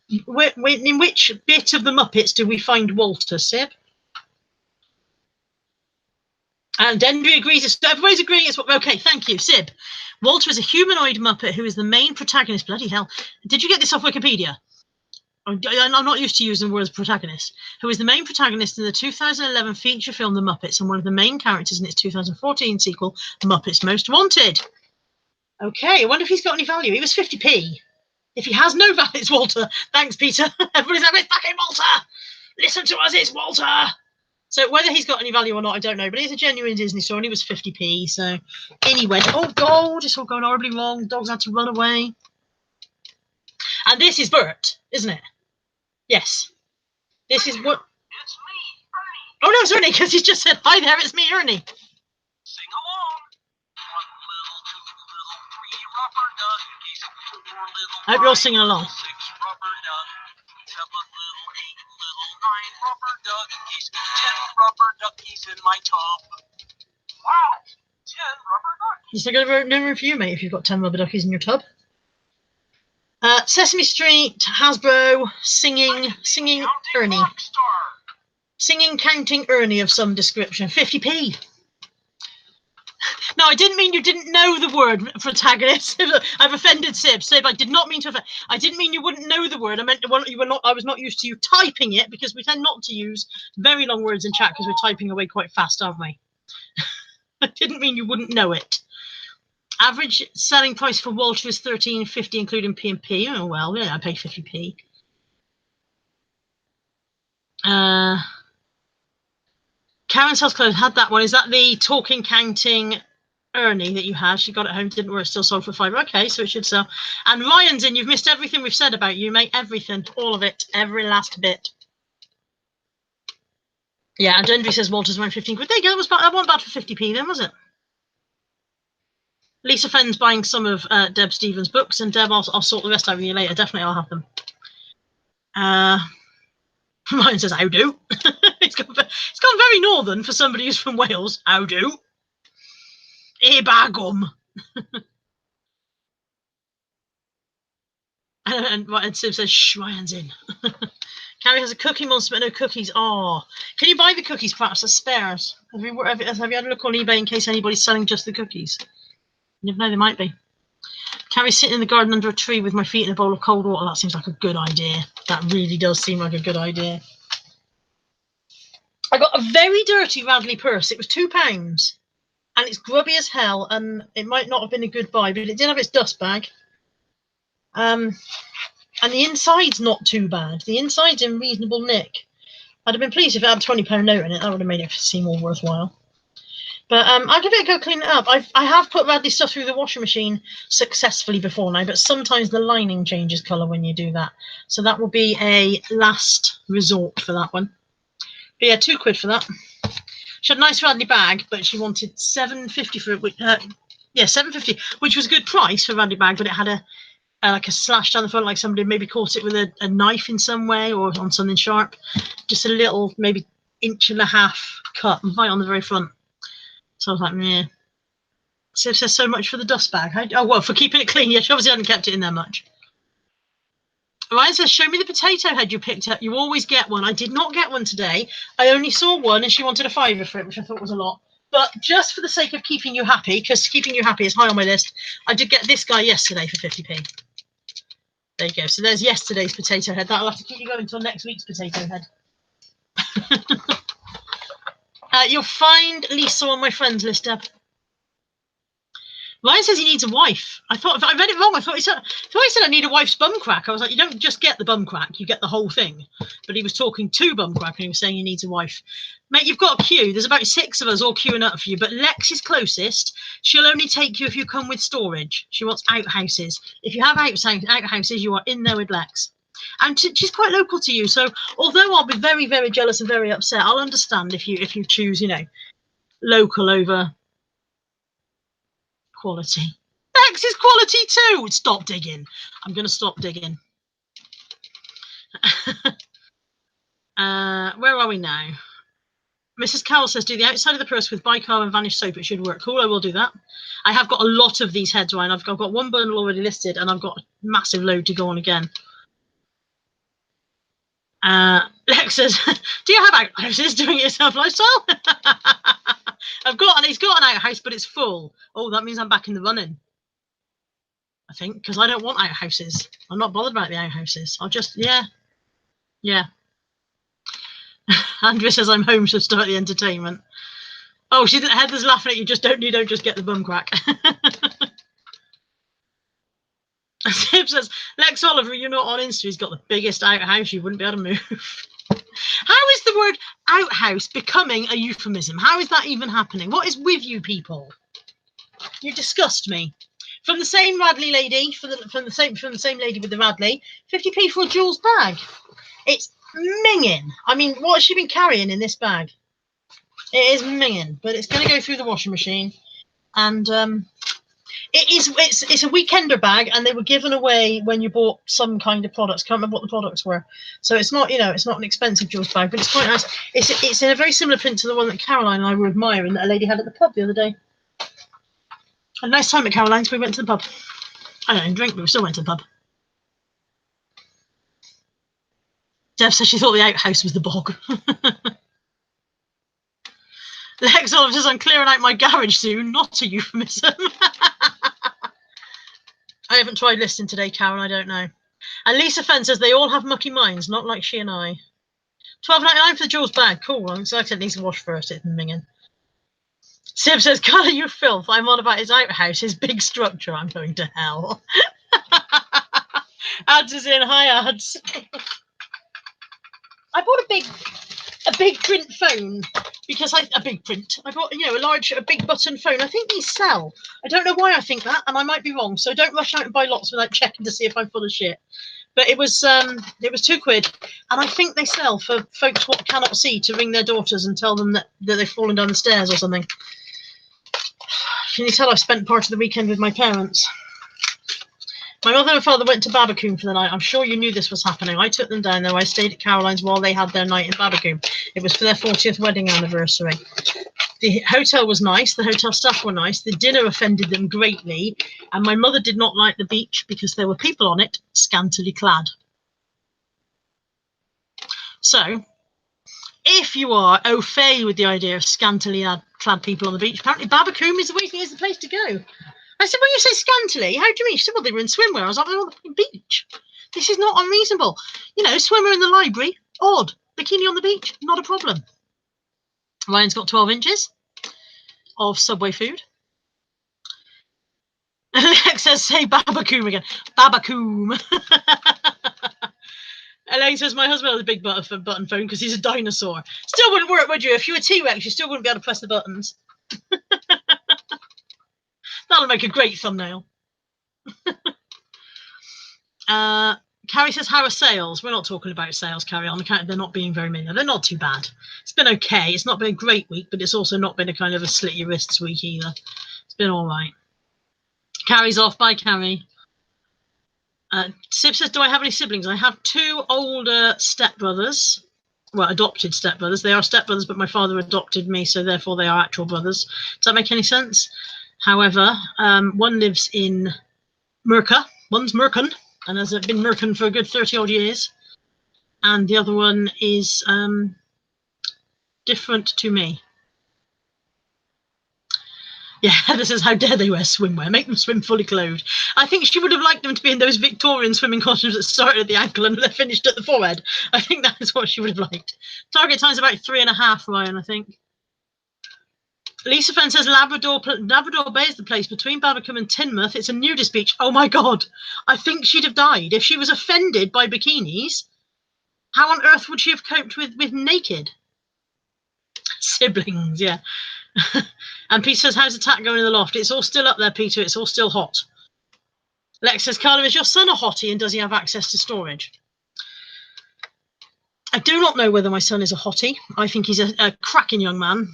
In which bit of the Muppets do we find Walter, Sib? And Dendry agrees. Everybody's agreeing it's... Okay, thank you, Sib. Walter is a humanoid Muppet who is the main protagonist. Bloody hell. Did you get this off Wikipedia? I'm not used to using the word protagonist. Who is the main protagonist in the 2011 feature film The Muppets and one of the main characters in its 2014 sequel, Muppets Most Wanted. Okay, I wonder if he's got any value. He was 50p. If he has no value, it's Walter. Thanks, Peter. Everybody's like, it's fucking Walter. Listen to us, it's Walter. So whether he's got any value or not, I don't know. But he's a genuine Disney store, and he was 50p. So in he went. Oh God, it's all going horribly wrong. The dogs had to run away. And this is Bert, isn't it? Yes. This is what. It's me, Ernie. Oh no, it's Ernie, because he just said, "Hi there, it's me, Ernie." Sing along. 1 little, 2 little, 3 rubber duckies, 4 little, I hope you're all singing along. 6 rubber duckies, 7 little, 8 little, 9 rubber duckies, 10 rubber duckies in my tub. Wow, 10 rubber duckies. It's not going to no room for you, mate, if you've got 10 rubber duckies in your tub. Sesame Street, Hasbro, singing Ernie. Singing, counting Ernie of some description. 50p. No, I didn't mean you didn't know the word protagonist. I've offended Sib. Sib, I did not mean to offend. I didn't mean you wouldn't know the word. I meant you were not. I was not used to you typing it, because we tend not to use very long words in chat because we're typing away quite fast, aren't we? I didn't mean you wouldn't know it. Average selling price for Walter is $13.50, including P&P. Oh well, yeah, I pay 50p. Karen sells clothes. Had that one. Is that the talking, counting Ernie that you had? She got it home, didn't work, still sold for $5. Okay, so it should sell. And Ryan's in. You've missed everything we've said about you, mate. Everything, all of it, every last bit. Yeah, and Dundry says Walter's around 15 quid. There you go. That wasn't bad for 50p then, was it? Lisa Fenn's buying some of Deb Stevens' books, and Deb, I'll sort the rest out with you later. Definitely, I'll have them. Ryan says, "How do?" It's gone very northern for somebody who's from Wales. How do? Ebagum. and Sim says, "Shh, Ryan's in." Carrie has a cookie monster, but no cookies. Oh, can you buy the cookies perhaps as spares? Have you had a look on eBay in case anybody's selling just the cookies? You never know, they might be. Carrie's sitting in the garden under a tree with my feet in a bowl of cold water. That seems like a good idea. That really does seem like a good idea. I got a very dirty Radley purse. It was £2, and it's grubby as hell, and it might not have been a good buy, but it did have its dust bag. And the inside's not too bad. The inside's in reasonable nick. I'd have been pleased if it had a £20 note in it. That would have made it seem more worthwhile. But I'll give it a go clean it up. I have put Radley stuff through the washing machine successfully before now, but sometimes the lining changes colour when you do that. So that will be a last resort for that one. But yeah, £2 for that. She had a nice Radley bag, but she wanted £7.50 for it. Yeah, £7.50, which was a good price for a Radley bag, but it had like a slash down the front, like somebody maybe caught it with a knife in some way or on something sharp. Just a little, maybe 1.5 inch cut right on the very front. So I was like, yeah. So it says so much for the dust bag. Oh, well, for keeping it clean. Yeah, she obviously hadn't kept it in there much. Ryan says, show me the potato head you picked up. You always get one. I did not get one today. I only saw one, and she wanted a £5 for it, which I thought was a lot. But just for the sake of keeping you happy, because keeping you happy is high on my list, I did get this guy yesterday for 50p. There you go. So there's yesterday's potato head. That'll have to keep you going until next week's potato head. You'll find Lisa on my friends list, Deb. Ryan says he needs a wife. I read it wrong. I thought he said I need a wife's bum crack. I was like, you don't just get the bum crack, you get the whole thing. But he was talking to bum crack and he was saying he needs a wife. Mate, you've got a queue. There's about 6 of us all queuing up for you, but Lex is closest. She'll only take you if you come with storage. She wants outhouses. If you have outhouses, you are in there with Lex. And she's quite local to you, so although I'll be very, very jealous and very upset, I'll understand if you choose, local over quality. Lex is quality too. Stop digging. I'm going to stop digging. Where are we now? Mrs. Carroll says, do the outside of the purse with bicarb and vanish soap. It should work. Cool, I will do that. I have got a lot of these heads, Ryan. I've got one bundle already listed, and I've got a massive load to go on again. Lex says, do you have outhouses doing it yourself lifestyle? He's got an outhouse, but it's full. Oh, that means I'm back in the running. I think, because I don't want outhouses. I'm not bothered about the outhouses. I'll just, yeah. Andrea says I'm home, so start the entertainment. Oh, Heather's laughing at you. You don't just get the bum crack. Sib says, Lex Oliver, you're not on Insta. He's got the biggest outhouse. You wouldn't be able to move. How is the word outhouse becoming a euphemism? How is that even happening? What is with you people? You disgust me. From the same Radley lady, from the same lady with the Radley, 50p for a Jules bag. It's minging. I mean, what has she been carrying in this bag? It is minging, but it's going to go through the washing machine, and it's a weekender bag, and they were given away when you bought some kind of products. Can't remember what the products were, so it's not, you know, it's not an expensive Jules bag, but it's quite nice. It's in a very similar print to the one that Caroline and I were admiring that a lady had at the pub the other day. A nice time at Caroline's. We went to the pub. I don't drink, but we still went to the pub. Deb says she thought the outhouse was the bog. Lex Oliver says, I'm clearing out my garage soon. Not a euphemism. I haven't tried listening today, Karen. I don't know. And Lisa Fenn says they all have mucky minds, not like she and I. $12.99 for the Jules bag. Cool. So I said needs to wash first. It's minging. Sib says, Colour you filth. I'm on about his outhouse, his big structure. I'm going to hell. Ads is in. Hi, Ads. I bought a big print phone because a big print. I bought, you know, a big button phone. I think these sell. I don't know why I think that, and I might be wrong. So don't rush out and buy lots without checking to see if I'm full of shit. But it was £2, and I think they sell for folks what cannot see to ring their daughters and tell them that they've fallen down the stairs or something. Can you tell I've spent part of the weekend with my parents? My mother and father went to Babacoon for the night. I'm sure you knew this was happening. I took them down there. I stayed at Caroline's while they had their night in Babacoon. It was for their 40th wedding anniversary. The hotel was nice. The hotel staff were nice. The dinner offended them greatly. And my mother did not like the beach because there were people on it scantily clad. So, if you are au fait with the idea of scantily clad people on the beach, apparently Babacoon is the place to go. I said, when you say scantily, how do you mean? She said, well, they were in swimwear. I was like, they're on the beach. This is not unreasonable. You know, swimwear in the library, odd. Bikini on the beach, not a problem. Ryan's got 12 inches of Subway food. Alex says, say Babacoon again. Babacoon. Elaine says, my husband has a big button phone because he's a dinosaur. Still wouldn't work, would you? If you were T-Rex, you still wouldn't be able to press the buttons. That'll make a great thumbnail. Carrie says, how are sales? We're not talking about sales, Carrie, on account of there not being very many. They're not too bad. It's been okay. It's not been a great week, but it's also not been a kind of a slit your wrists week either. It's been all right. Carrie's off. Bye, Carrie. Sib says, do I have any siblings? I have 2 older stepbrothers. Well, adopted stepbrothers. They are stepbrothers, but my father adopted me, so therefore they are actual brothers. Does that make any sense? However, one lives in Merca. One's Mercan, and has been Mercan for a good 30-odd years. And the other one is different to me. Yeah, this is how dare they wear swimwear. Make them swim fully clothed. I think she would have liked them to be in those Victorian swimming costumes that started at the ankle and they're finished at the forehead. I think that is what she would have liked. Target time's about 3.5, Ryan, I think. Lisa Fenn says Labrador Bay is the place between Babacoon and Teignmouth. It's a nudist beach. Oh my God. I think she'd have died. If she was offended by bikinis, how on earth would she have coped with naked? Siblings, yeah. And Peter says, how's the tat going in the loft? It's all still up there, Peter. It's all still hot. Lex says, Carla, is your son a hottie and does he have access to storage? I do not know whether my son is a hottie. I think he's a cracking young man.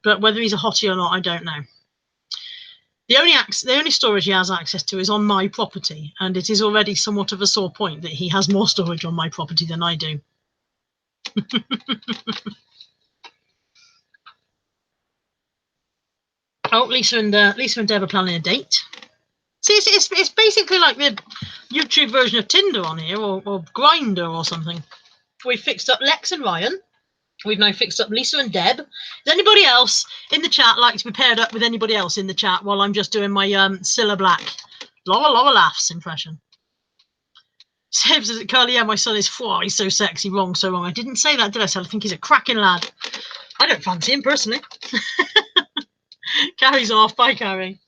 But whether he's a hottie or not, I don't know. The only storage he has access to is on my property, and it is already somewhat of a sore point that he has more storage on my property than I do. Oh, Lisa and Deb are planning a date. See, it's basically like the YouTube version of Tinder on here, or Grindr or something. We fixed up Lex and Ryan. We've now fixed up Lisa and Deb. Does anybody else in the chat like to be paired up with anybody else in the chat while I'm just doing my Cilla Black Lola laughs impression? Sib says, Carly, yeah, my son is he's so sexy. Wrong, so wrong. I didn't say that, did I? I think he's a cracking lad. I don't fancy him personally. Carrie's off. Bye, Carrie.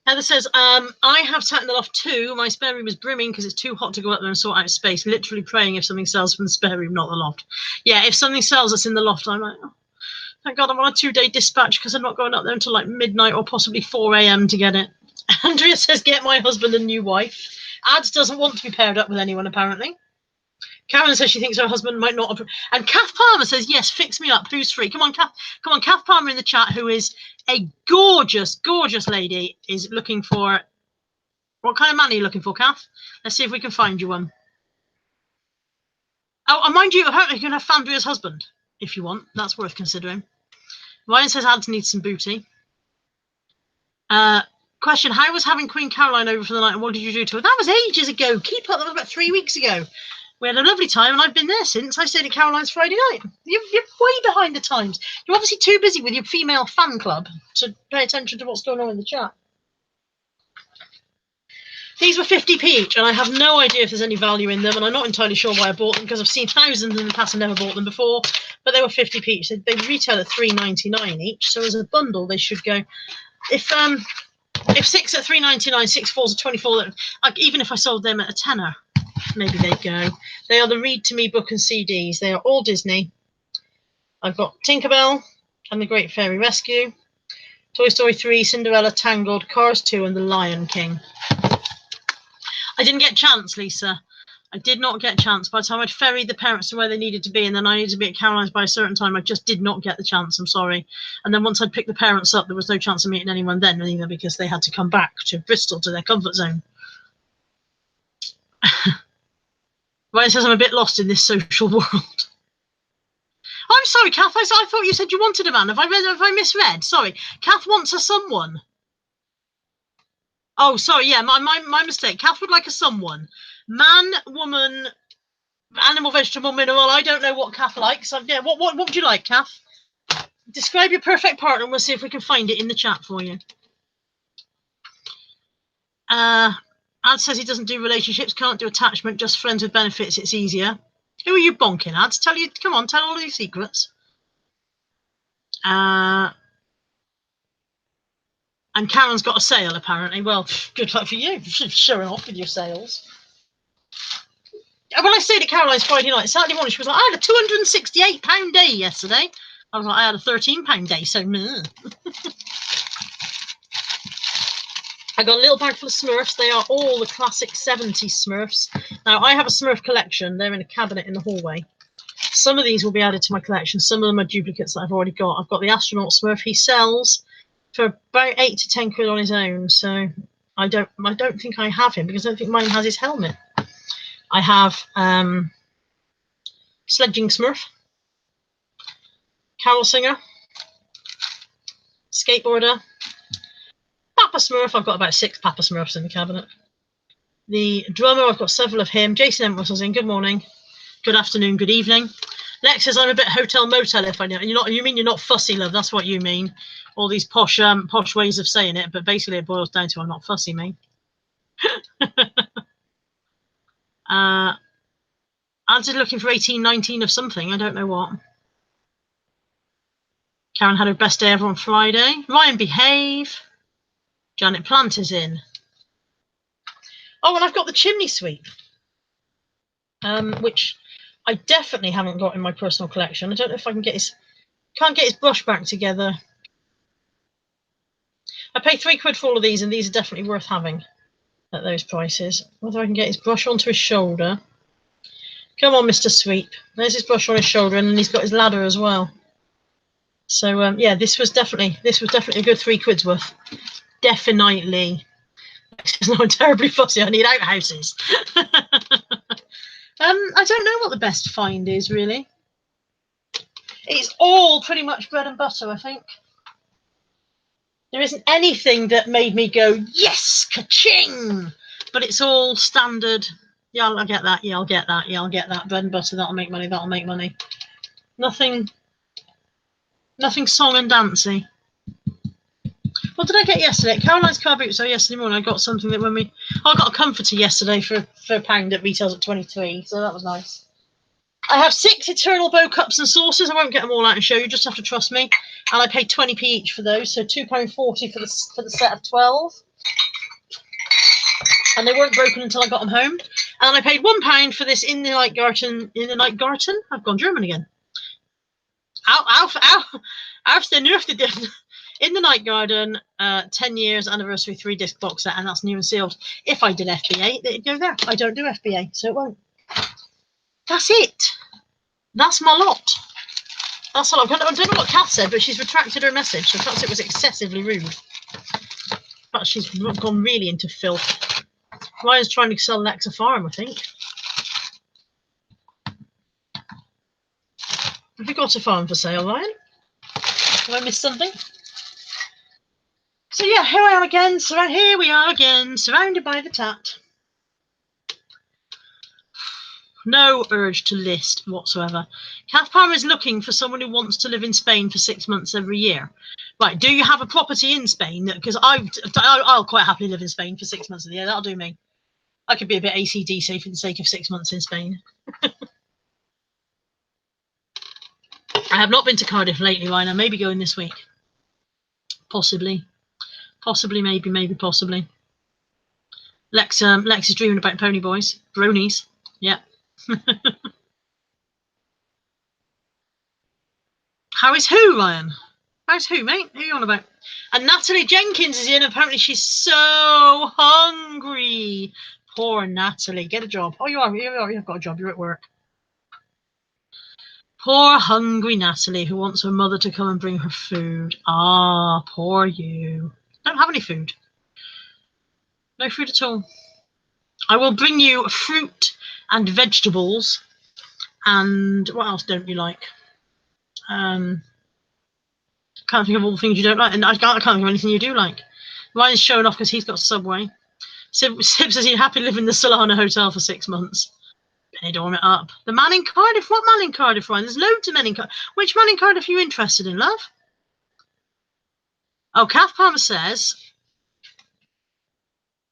Heather says, I have sat in the loft too. My spare room is brimming because it's too hot to go up there and sort out space. Literally praying if something sells from the spare room, not the loft. Yeah, if something sells that's in the loft, I'm like, oh, thank God I'm on a 2-day dispatch because I'm not going up there until like midnight or possibly 4 a.m. to get it. Andrea says, get my husband a new wife. Ads doesn't want to be paired up with anyone, apparently. Karen says she thinks her husband might not have. And Kath Palmer says, yes, fix me up. Who's free? Come on, Kath. Come on, Kath Palmer in the chat, who is a gorgeous, gorgeous lady, is looking for. What kind of man are you looking for, Kath? Let's see if we can find you one. Oh, and mind you, apparently you can have Fandria's husband if you want. That's worth considering. Ryan says ads need some booty. Question, how was having Queen Caroline over for the night and what did you do to her? That was ages ago. Keep up, that was about 3 weeks ago. We had a lovely time and I've been there since. I stayed at Caroline's Friday night. You're way behind the times. You're obviously too busy with your female fan club to pay attention to what's going on in the chat. These were 50p each, and I have no idea if there's any value in them, and I'm not entirely sure why I bought them, because I've seen thousands in the past and never bought them before, but they were 50p each. They retail at $3.99 each, so as a bundle, they should go. If 6 at $3.99, 6 falls at 24, like, even if I sold them at a tenner, maybe they'd go. They are the Read to Me book and CDs. They are all Disney. I've got Tinkerbell and the Great Fairy Rescue, Toy Story 3, Cinderella, Tangled, Cars 2, and The Lion King. I didn't get a chance, Lisa. I did not get a chance. By the time I'd ferried the parents to where they needed to be, and then I needed to be at Caroline's by a certain time, I just did not get the chance. I'm sorry. And then once I'd picked the parents up, there was no chance of meeting anyone then either, because they had to come back to Bristol to their comfort zone. Ryan says I'm a bit lost in this social world. Oh, I'm sorry, Kath. I thought you said you wanted a man. Have I misread? Sorry. Kath wants a someone. Oh, sorry. Yeah, my mistake. Kath would like a someone. Man, woman, animal, vegetable, mineral. I don't know what Kath likes. Yeah, what would you like, Kath? Describe your perfect partner and we'll see if we can find it in the chat for you. Ad says he doesn't do relationships, can't do attachment, just friends with benefits. It's easier. Who are you bonking, Ads? Come on, tell all your secrets. And Karen's got a sale, apparently. Well, good luck for you. Showing off with your sales. When I stayed at Caroline's Friday night, Saturday morning, she was like, I had a £268 day yesterday. I was like, I had a £13 day, so meh. I got a little bag full of Smurfs. They are all the classic 70s Smurfs. Now, I have a Smurf collection. They're in a cabinet in the hallway. Some of these will be added to my collection. Some of them are duplicates that I've already got. I've got the astronaut Smurf. He sells for about 8 to 10 quid on his own. So I don't think I have him because I don't think mine has his helmet. I have Sledging Smurf, Carol Singer, Skateboarder, Papa Smurf. I've got about 6 Papa Smurfs in the cabinet. The drummer, I've got several of him. Jason Entwistle's in. Good morning, good afternoon, good evening. Lex says I'm a bit hotel motel if I know. You mean you're not fussy, love? That's what you mean. All these posh ways of saying it, but basically it boils down to I'm not fussy, mate. Ads is looking for 1819 of something. I don't know what. Karen had her best day ever on Friday. Ryan, behave. Janet Plant is in. Oh, and I've got the chimney sweep, which I definitely haven't got in my personal collection. I don't know if I can get can't get his brush back together. I paid £3 for all of these, and these are definitely worth having at those prices. Whether I can get his brush onto his shoulder. Come on, Mr. Sweep. There's his brush on his shoulder, and then he's got his ladder as well. So yeah, this was definitely a good £3 worth. Definitely. It's not terribly fussy. I need outhouses. I don't know what the best find is really. It's all pretty much bread and butter, I think. There isn't anything that made me go, yes, ka-ching! But it's all standard. Yeah, I'll get that. Yeah, I'll get that. Yeah, I'll get that. Bread and butter, that'll make money. That'll make money. Nothing song and dancey. What did I get yesterday? Caroline's car boots. So yesterday morning I got something that I got a comforter yesterday for £1 that retails at 23. So that was nice. I have 6 Eternal Bow cups and saucers. I won't get them all out and show you. Just have to trust me. And I paid 20p each for those. So £2.40 for the set of 12. and they weren't broken until I got them home. And I paid £1 for this in the night garden. In the night garden, I've gone German again. Auf der Nürfte in the night garden, 10 years anniversary 3-disc box set, and that's new and sealed. If I did FBA, it'd go there. I don't do FBA, so it won't. That's it. That's my lot. That's all. I don't know what Kath said, but she's retracted her message, so perhaps it was excessively rude. But she's gone really into filth. Ryan's trying to sell Lex a farm, I think. Have you got a farm for sale, Ryan? Have I missed something? So yeah, here I am again. Here we are again, surrounded by the tat. No urge to list whatsoever. Kath Palmer is looking for someone who wants to live in Spain for 6 months every year. Right, do you have a property in Spain? Because I'll quite happily live in Spain for 6 months of the year. That'll do me. I could be a bit ACDC for the sake of 6 months in Spain. I have not been to Cardiff lately, Ryan. I may be going this week. Possibly. Possibly, maybe, possibly. Lex is dreaming about pony boys. Bronies. Yeah. How is who, Ryan? How's who, mate? Who are you on about? And Natalie Jenkins is in. Apparently she's so hungry. Poor Natalie. Get a job. Oh, you've got a job. You're at work. Poor hungry Natalie who wants her mother to come and bring her food. Ah, poor you. Don't have any food. No food at all. I will bring you fruit and vegetables. And what else don't you like? Can't think of all the things you don't like. And I can't think of anything you do like. Ryan's showing off because he's got Subway. Sib says he'd happily live in the Solana Hotel for 6 months. Benidorm it up. The man in Cardiff. What man in Cardiff, Ryan? There's loads of men in Cardiff. Which man in Cardiff are you interested in, love? Oh, Kath Palmer says...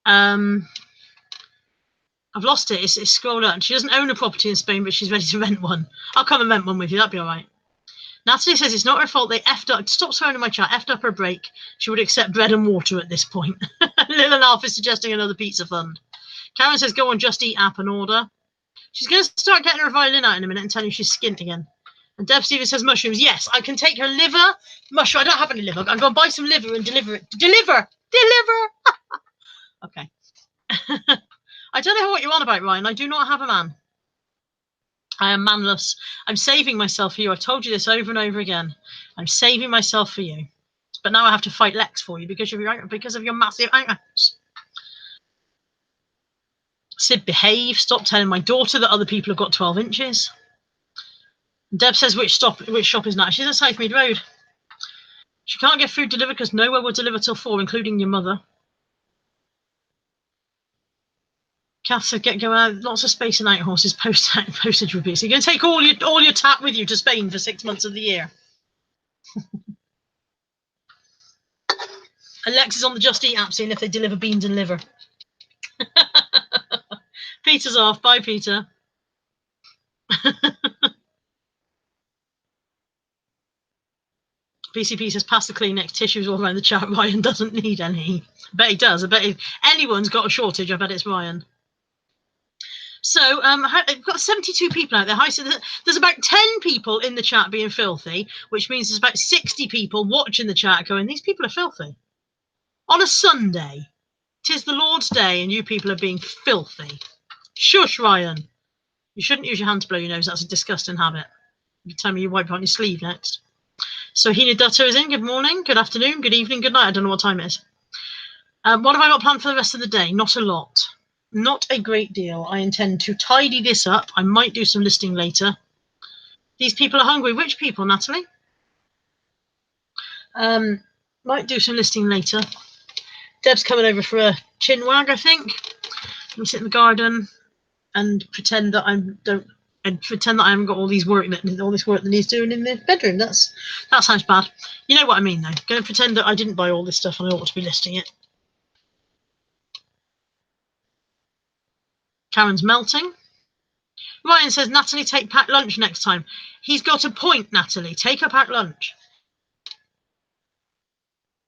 I've lost it. It's scrolled up. She doesn't own a property in Spain, but she's ready to rent one. I'll come and rent one with you. That'd be all right. Natalie says it's not her fault. They effed up. Stop surrounding my chat. Effed up her break. She would accept bread and water at this point. Lil and Alf is suggesting another pizza fund. Karen says go on Just Eat app and order. She's going to start getting her violin out in a minute and tell you she's skint again. And Deb Stevens says mushrooms. Yes, I can take her liver. Mushroom. I don't have any liver. I'm going to buy some liver and deliver it. Deliver. Okay. I don't know what you're on about, Ryan. I do not have a man. I am manless. I'm saving myself for you. I've told you this over and over again. I'm saving myself for you. But now I have to fight Lex for you because of your massive outhouse. Sid, behave. Stop telling my daughter that other people have got 12 inches. Deb says which shop is nice. She's at Southmead Road. She can't get food delivered because nowhere will deliver till 4, including your mother. Kath said get going out. Lots of space and out horses. Postage repeats. So you're going to take all your tat with you to Spain for 6 months of the year. Alex is on the Just Eat app seeing if they deliver beans and liver. Peter's off. Bye, Peter. PCP says pass the Kleenex. Tissues all around the chat. Ryan doesn't need any. I bet he does. I bet if anyone's got a shortage, I bet it's Ryan. So we've got 72 people out there. So there's about 10 people in the chat being filthy, which means there's about 60 people watching the chat going, these people are filthy. On a Sunday. 'Tis the Lord's day and you people are being filthy. Shush, Ryan. You shouldn't use your hand to blow your nose. That's a disgusting habit. You tell me you wipe on your sleeve next. So Hina Dutto is in. Good morning, good afternoon, good evening, good night. I don't know what time it is. What have I got planned for the rest of the day? Not a lot. Not a great deal. I intend to tidy this up. I might do some listing later. These people are hungry. Which people, Natalie? Might do some listing later. Deb's coming over for a chin wag, I think. Let me sit in the garden and pretend that I haven't got all this work that needs doing in the bedroom. That sounds bad. You know what I mean, though. Going to pretend that I didn't buy all this stuff and I ought to be listing it. Karen's melting. Ryan says, Natalie, take packed lunch next time. He's got a point, Natalie. Take a packed lunch.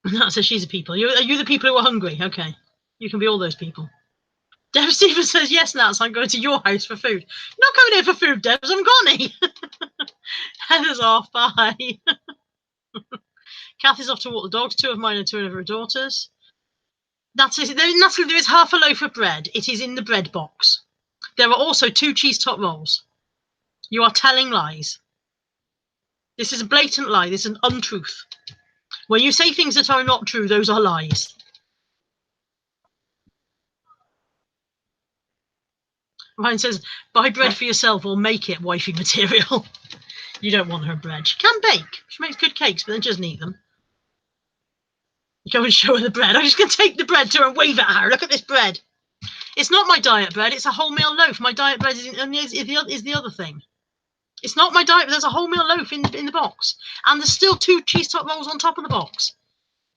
That says she's a people. Are you the people who are hungry? Okay. You can be all those people. Deb Stevens says, yes, Nats, I'm going to your house for food. You're not coming here for food, Debs. I'm gone. Heather's off. Bye. Kathy's off to walk the dogs. 2 of mine and 2 of her daughters. Natalie, there is half a loaf of bread. It is in the bread box. There are also 2 cheese top rolls. You are telling lies. This is a blatant lie. This is an untruth. When you say things that are not true, those are lies. Ryan says, buy bread for yourself or make it wifey material. You don't want her bread. She can bake. She makes good cakes, but then she doesn't eat them. Go and show her the bread. I'm just going to take the bread to her and wave at her. Look at this bread. It's not my diet bread. It's a wholemeal loaf. My diet bread is the other thing. It's not my diet, but there's a wholemeal loaf in the box. And there's still 2 cheese top rolls on top of the box.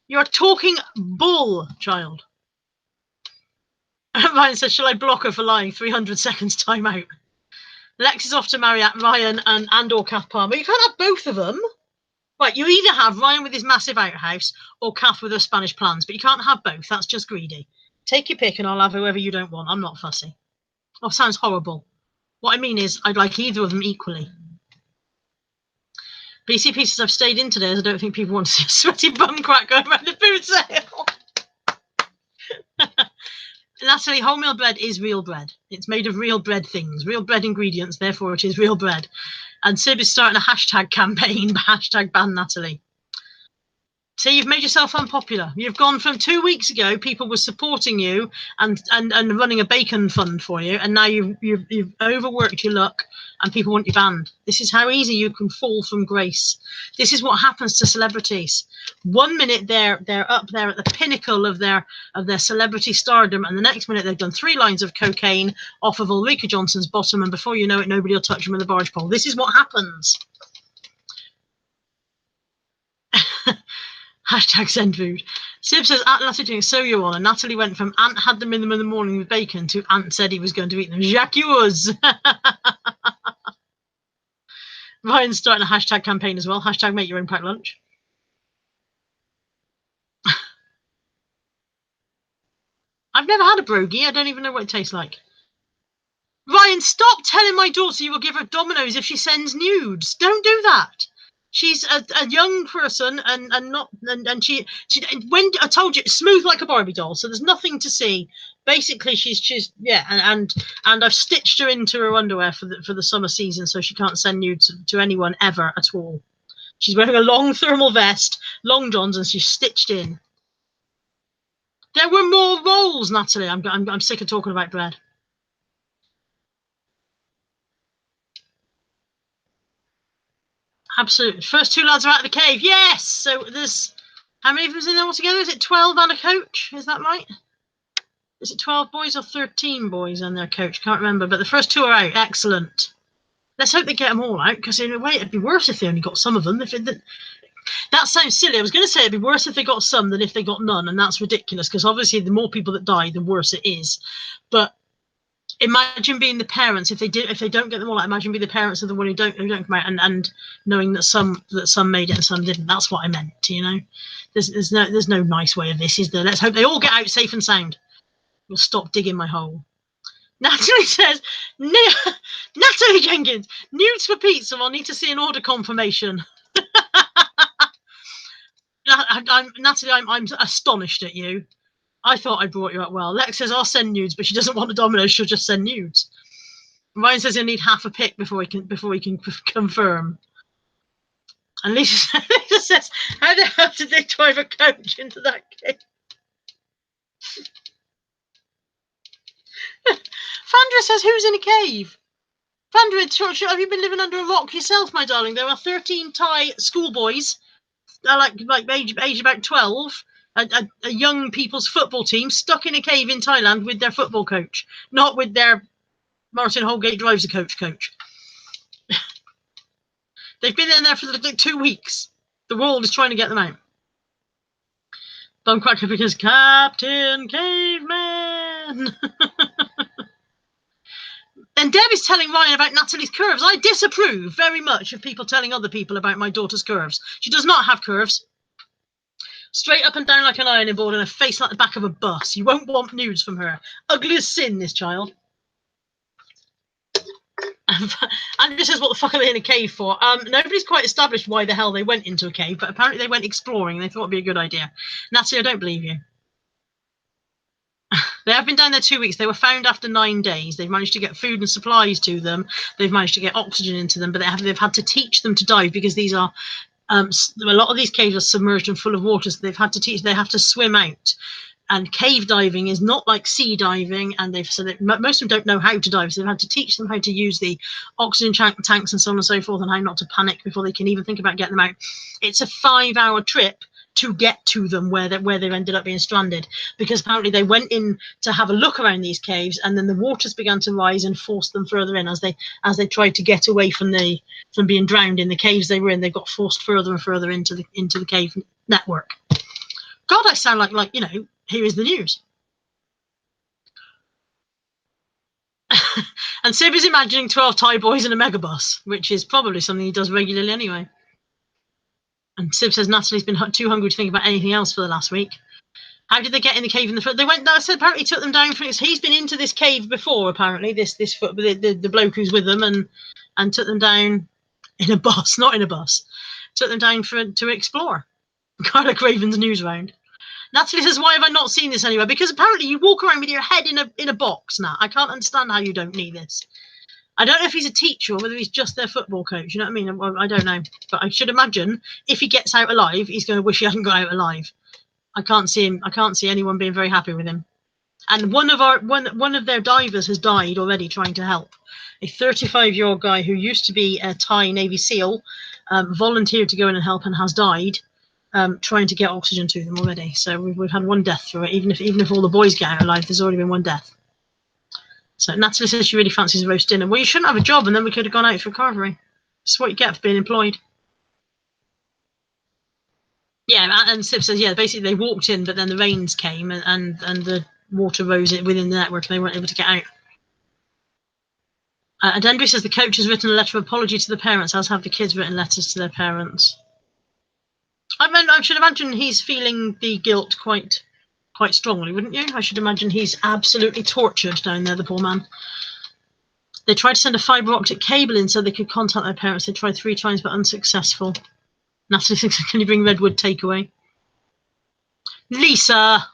You're talking bull, child. Ryan says, shall I block her for lying? 300 seconds time out. Lex is off to marry Ryan and or Kath Palmer. You can't have both of them. Right, you either have Ryan with his massive outhouse or Kath with her Spanish plans, but you can't have both. That's just greedy. Take your pick and I'll have whoever you don't want. I'm not fussy. Oh, sounds horrible. What I mean is I'd like either of them equally. BC Pieces, I've stayed in today as I don't think people want to see a sweaty bum crack going around the food sale. Natalie, wholemeal bread is real bread. It's made of real bread things, real bread ingredients, therefore it is real bread. And Sib is starting a hashtag campaign, hashtag ban Natalie. So you've made yourself unpopular. You've gone from 2 weeks ago, people were supporting you and running a bacon fund for you, and now you've overworked your luck and people want you banned. This is how easy you can fall from grace. This is what happens to celebrities. 1 minute they're up there at the pinnacle of their celebrity stardom, and the next minute they've done 3 lines of cocaine off of Ulrika Johnson's bottom, and before you know it, nobody will touch them with a barge pole. This is what happens. Hashtag send food. Sib says, Aunt Natalie doing so you on, and Natalie went from Aunt had them in the morning with bacon to Aunt said he was going to eat them. Jacques yours. Ryan's starting a hashtag campaign as well. Hashtag make your own packed lunch. I've never had a brogie. I don't even know what it tastes like. Ryan, stop telling my daughter you will give her Dominoes if she sends nudes. Don't do that. She's a young person and she when I told you, smooth like a Barbie doll, so there's nothing to see. Basically, she's yeah, and I've stitched her into her underwear for the summer season, so she can't send nudes to anyone ever at all. She's wearing a long thermal vest, long johns, and she's stitched in. There were more rolls, Natalie. I'm sick of talking about bread. Absolutely. First 2 lads are out of the cave. Yes. So there's how many of them in there altogether? Is it 12 and a coach? Is that right? Is it 12 boys or 13 boys and their coach? Can't remember. But the first 2 are out. Excellent. Let's hope they get them all out, because in a way it'd be worse if they only got some of them. That sounds silly. I was going to say it'd be worse if they got some than if they got none, and that's ridiculous, because obviously the more people that die, the worse it is. But imagine being the parents if they don't get them all out. Imagine being the parents of the one who don't come out, and knowing that some made it and some didn't. That's what I meant. You know, there's no nice way of this, is there? Let's hope they all get out safe and sound. We'll stop digging my hole. Natalie says, Natalie Jenkins, nudes for pizza. I'll need to see an order confirmation. Natalie, I'm astonished at you. I thought I brought you up well. Lex says, I'll send nudes, but she doesn't want a Domino's. She'll just send nudes. Ryan says he'll need half a pick before he can confirm. And Lisa says, how the hell did they drive a coach into that cave? Fandra says, who's in a cave? Fandra, have you been living under a rock yourself, my darling? There are 13 Thai schoolboys, like age about 12, a young people's football team stuck in a cave in Thailand with their football coach, not with their Martin Holgate drives a coach. They've been in there for like 2 weeks. The world is trying to get them out. Bum cracker because Captain Caveman. And Deb is telling Ryan about Natalie's curves. I disapprove very much of people telling other people about my daughter's curves. She does not have curves. Straight up and down like an ironing board and a face like the back of a bus. You won't want nudes from her. Ugly as sin, this child. Andrew says, what the fuck are they in a cave for? Nobody's quite established why the hell they went into a cave, but apparently they went exploring. They thought it'd be a good idea. Natalie, I don't believe you. They have been down there 2 weeks. They were found after 9 days. They've managed to get food and supplies to them. They've managed to get oxygen into them, but they've had to teach them to dive because these are a lot of these caves are submerged and full of water. So they've had to teach. They have to swim out. And cave diving is not like sea diving, and most of them don't know how to dive, so they've had to teach them how to use the oxygen tanks and so on and so forth, and how not to panic before they can even think about getting them out. It's a 5-hour trip to get to them where they've ended up being stranded, because apparently they went in to have a look around these caves, and then the waters began to rise and forced them further in as they tried to get away from being drowned in the caves they were in. They got forced further and further into the cave network. God, I sound like here is the news. And Sib is imagining 12 Thai boys in a megabus, which is probably something he does regularly anyway. And Sib says Natalie's been too hungry to think about anything else for the last week. How did they get in the cave in the foot? They went. I said apparently took them down. He's been into this cave before. Apparently, this foot the bloke who's with them and took them down in a bus, not in a bus. Took them down to explore. Kind of Craven's news round. Natalie says, why have I not seen this anywhere? Because apparently you walk around with your head in a box now. I can't understand how you don't need this. I don't know if he's a teacher or whether he's just their football coach. You know what I mean? I don't know. But I should imagine if he gets out alive, he's going to wish he hadn't got out alive. I can't see anyone being very happy with him. And one of their divers has died already trying to help. A 35-year-old guy who used to be a Thai Navy SEAL volunteered to go in and help and has died. Trying to get oxygen to them already. So we've had one death through it. Even if all the boys get out alive, there's already been one death. So Natalie says she really fancies a roast dinner. Well, you shouldn't have a job, and then we could have gone out for carvery. That's what you get for being employed. Yeah, and Sib says, yeah, basically they walked in, but then the rains came and the water rose within the network, and they weren't able to get out. And Denby says the coach has written a letter of apology to the parents, as have the kids written letters to their parents. I should imagine he's feeling the guilt quite strongly, wouldn't you? I should imagine he's absolutely tortured down there, the poor man. They tried to send a fibre optic cable in so they could contact their parents. They tried 3 times, but unsuccessful. Natalie thinks, can you bring Redwood takeaway? Lisa!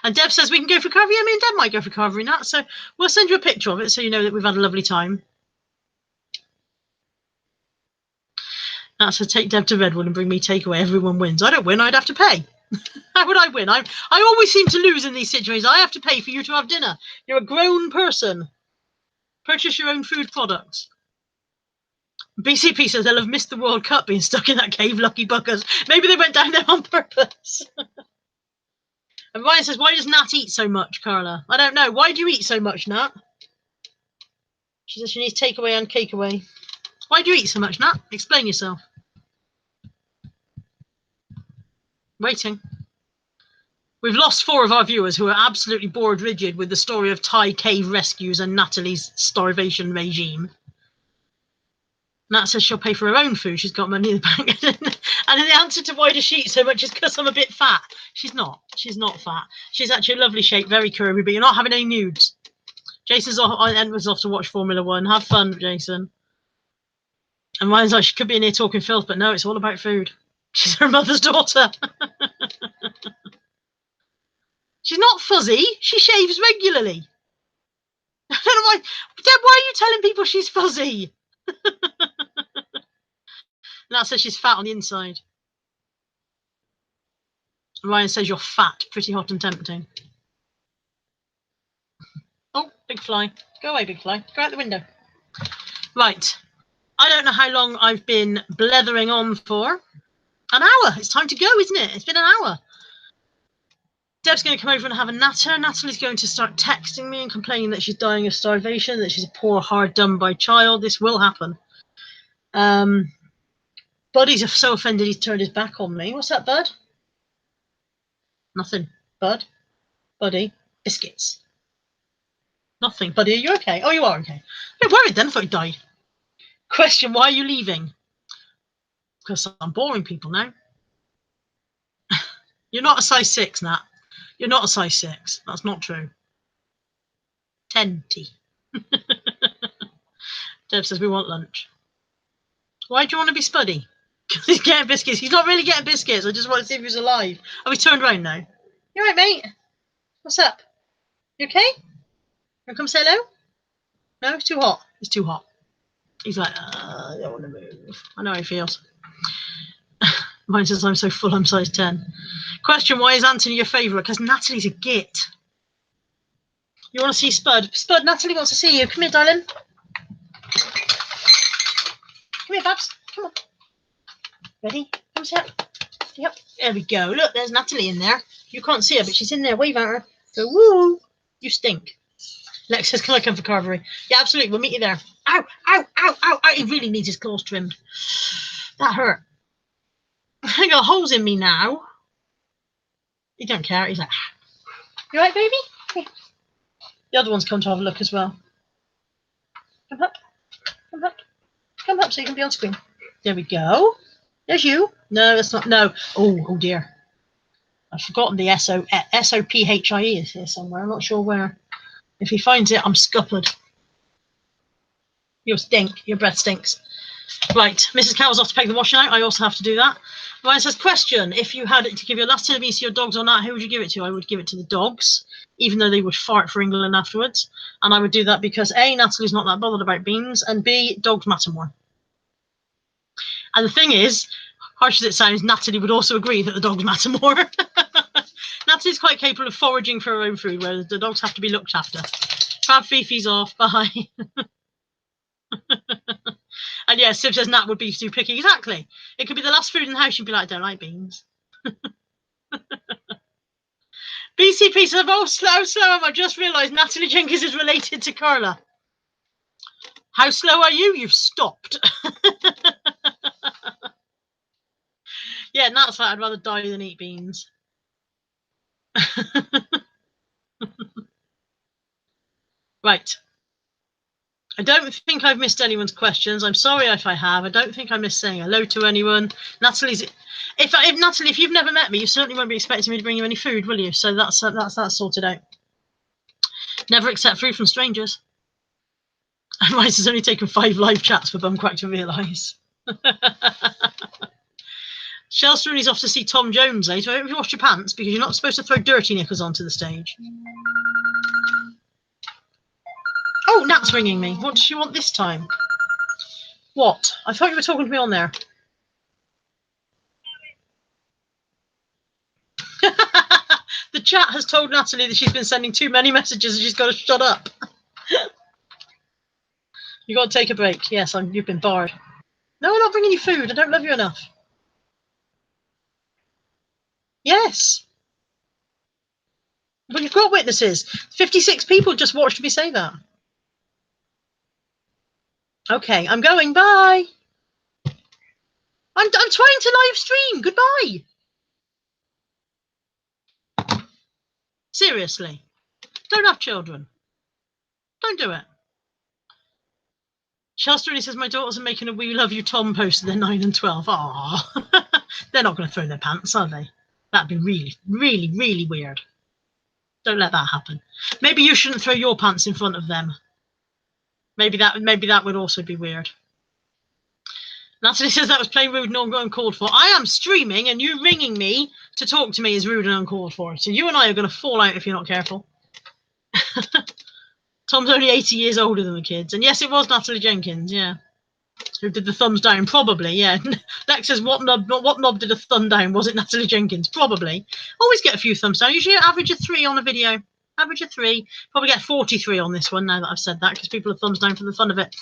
And Deb says we can go for carvery. Yeah, me and Deb might go for carvery, Nat. So we'll send you a picture of it so you know that we've had a lovely time. That's to take Deb to Redwood and bring me takeaway. Everyone wins. I don't win. I'd have to pay. How would I win? I always seem to lose in these situations. I have to pay for you to have dinner. You're a grown person. Purchase your own food products. BCP says they'll have missed the World Cup being stuck in that cave, lucky buggers. Maybe they went down there on purpose. And Ryan says, why does Nat eat so much, Carla? I don't know. Why do you eat so much, Nat? She says she needs takeaway and cake away. Why do you eat so much, Nat? Explain yourself. Waiting. We've lost 4 of our viewers who are absolutely bored rigid with the story of Thai cave rescues and Natalie's starvation regime. Nat says she'll pay for her own food. She's got money in the bank. And the answer to why does she eat so much is because I'm a bit fat. She's not. She's not fat. She's actually a lovely shape, very curvy, but you're not having any nudes. Jason's off to watch Formula 1. Have fun, Jason. And Ryan's like, she could be in here talking filth, but no, it's all about food. She's her mother's daughter. She's not fuzzy. She shaves regularly. I don't know why. Deb, why are you telling people she's fuzzy? Nat says she's fat on the inside. Ryan says you're fat, pretty hot and tempting. Oh, big fly. Go away, big fly. Go out the window. Right. I don't know how long I've been blethering on for. An hour. It's time to go, isn't it? It's been an hour. Deb's going to come over and have a natter. Natalie's going to start texting me and complaining that she's dying of starvation, that she's a poor, hard, done-by child. This will happen. Buddy's so offended he's turned his back on me. What's that, Bud? Nothing. Bud? Buddy? Biscuits. Nothing. Buddy, are you okay? Oh, you are okay. I'm worried then. I thought you died. Question, why are you leaving? Because I'm boring people now. You're not a size 6, Nat. You're not a size 6. That's not true. 10T. Deb says we want lunch. Why do you want to be Spuddy? Because he's getting biscuits. He's not really getting biscuits. I just want to see if he's alive. Oh, he's turned around now. You alright, mate? What's up? You okay? You come say hello? No, it's too hot. It's too hot. He's like, I don't want to move. I know how he feels. Mine says I'm so full, I'm size 10. Question, why is Anthony your favourite? Because Natalie's a git. You want to see Spud? Spud, Natalie wants to see you. Come here, darling. Come here, Babs. Come on. Ready? Come sit. Yep. There we go. Look, there's Natalie in there. You can't see her, but she's in there. Wave at her. Go, woo. You stink. Lex says, can I come for Carvery? Yeah, absolutely. We'll meet you there. Ow, ow, ow, ow, ow. He really needs his claws trimmed. That hurt. I got holes in me now. He don't care. He's like, you right, baby? Here. The other one's come to have a look as well. Come up. Come up. Come up so you can be on screen. There we go. There's you. No, that's not. No. Oh dear. I've forgotten the S-O-P-H-I-E is here somewhere. I'm not sure where. If he finds it, I'm scuppered. You stink. Your breath stinks. Right. Mrs. Cowell's off to peg the washing out. I also have to do that. Ryan says, question, if you had it to give your last television to your dogs or not, who would you give it to? I would give it to the dogs, even though they would fart for England afterwards. And I would do that because A, Natalie's not that bothered about beans, and B, dogs matter more. And the thing is, harsh as it sounds, Natalie would also agree that the dogs matter more. Natalie's quite capable of foraging for her own food, whereas the dogs have to be looked after. Fab Fifi's off. Bye. And yeah, Sib says Nat would be too picky. Exactly. It could be the last food in the house. You'd be like, I don't like beans. BCP says, oh, slow. I just realised Natalie Jenkins is related to Carla. How slow are you? You've stopped. Yeah, Nat's like, I'd rather die than eat beans. Right. I don't think I've missed anyone's questions. I'm sorry if I have. I don't think I missed saying hello to anyone. Natalie's. If Natalie, if you've never met me, you certainly won't be expecting me to bring you any food, will you? So that's sorted out. Never accept food from strangers. Otherwise, it's only taken 5 live chats for Bumcrack to realise. Shell Rooney's off to see Tom Jones later. I hope you wash your pants because you're not supposed to throw dirty knickers onto the stage. Oh, Nat's ringing me. What does she want this time? What? I thought you were talking to me on there. The chat has told Natalie that she's been sending too many messages and she's got to shut up. You got to take a break. Yes, you've been barred. No, I'm not bringing you food. I don't love you enough. Yes. But you've got witnesses. 56 people just watched me say that. Okay, I'm going. Bye. I'm trying to live stream. Goodbye. Seriously. Don't have children. Don't do it. Shasta says, my daughters are making a We Love You Tom post. They're 9 and 12. Aww. They're not going to throw their pants, are they? That'd be really, really, really weird. Don't let that happen. Maybe you shouldn't throw your pants in front of them. Maybe that would also be weird. Natalie says that was plain rude and uncalled for. I am streaming and you ringing me to talk to me is rude and uncalled for. So you and I are going to fall out if you're not careful. Tom's only 80 years older than the kids. And yes, it was Natalie Jenkins, yeah. Who did the thumbs down? Probably, yeah. Lex says, what knob did a thumb down? Was it Natalie Jenkins? Probably. Always get a few thumbs down. Usually average of 3 on a video. Average of 3. Probably get 43 on this one now that I've said that because people are thumbs down for the fun of it.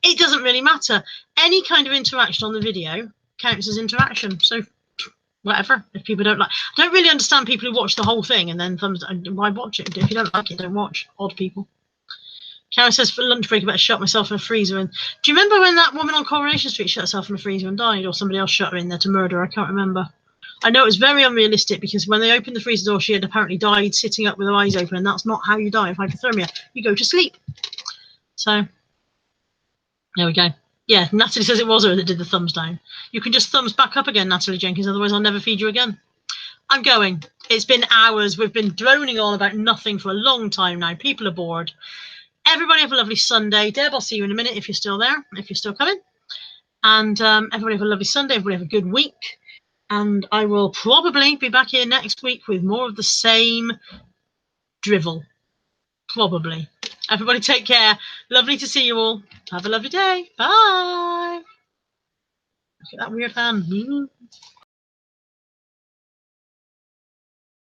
It doesn't really matter. Any kind of interaction on the video counts as interaction. So whatever. If people don't like, I don't really understand people who watch the whole thing and then thumbs down. Why watch it? If you don't like it, don't watch. Odd people. Karen says, for lunch break, I better shut myself in a freezer. And do you remember when that woman on Coronation Street shut herself in a freezer and died, or somebody else shut her in there to murder her? I can't remember. I know it was very unrealistic because when they opened the freezer door, she had apparently died sitting up with her eyes open, and that's not how you die of hypothermia. You go to sleep. So there we go. Yeah, Natalie says it was her that did the thumbs down. You can just thumbs back up again, Natalie Jenkins, otherwise I'll never feed you again. I'm going. It's been hours. We've been droning on about nothing for a long time now. People are bored. Everybody have a lovely Sunday. Deb, I'll see you in a minute if you're still there, if you're still coming. And everybody have a lovely Sunday. Everybody have a good week. And I will probably be back here next week with more of the same drivel. Probably. Everybody take care. Lovely to see you all. Have a lovely day. Bye. Look at that weird hand.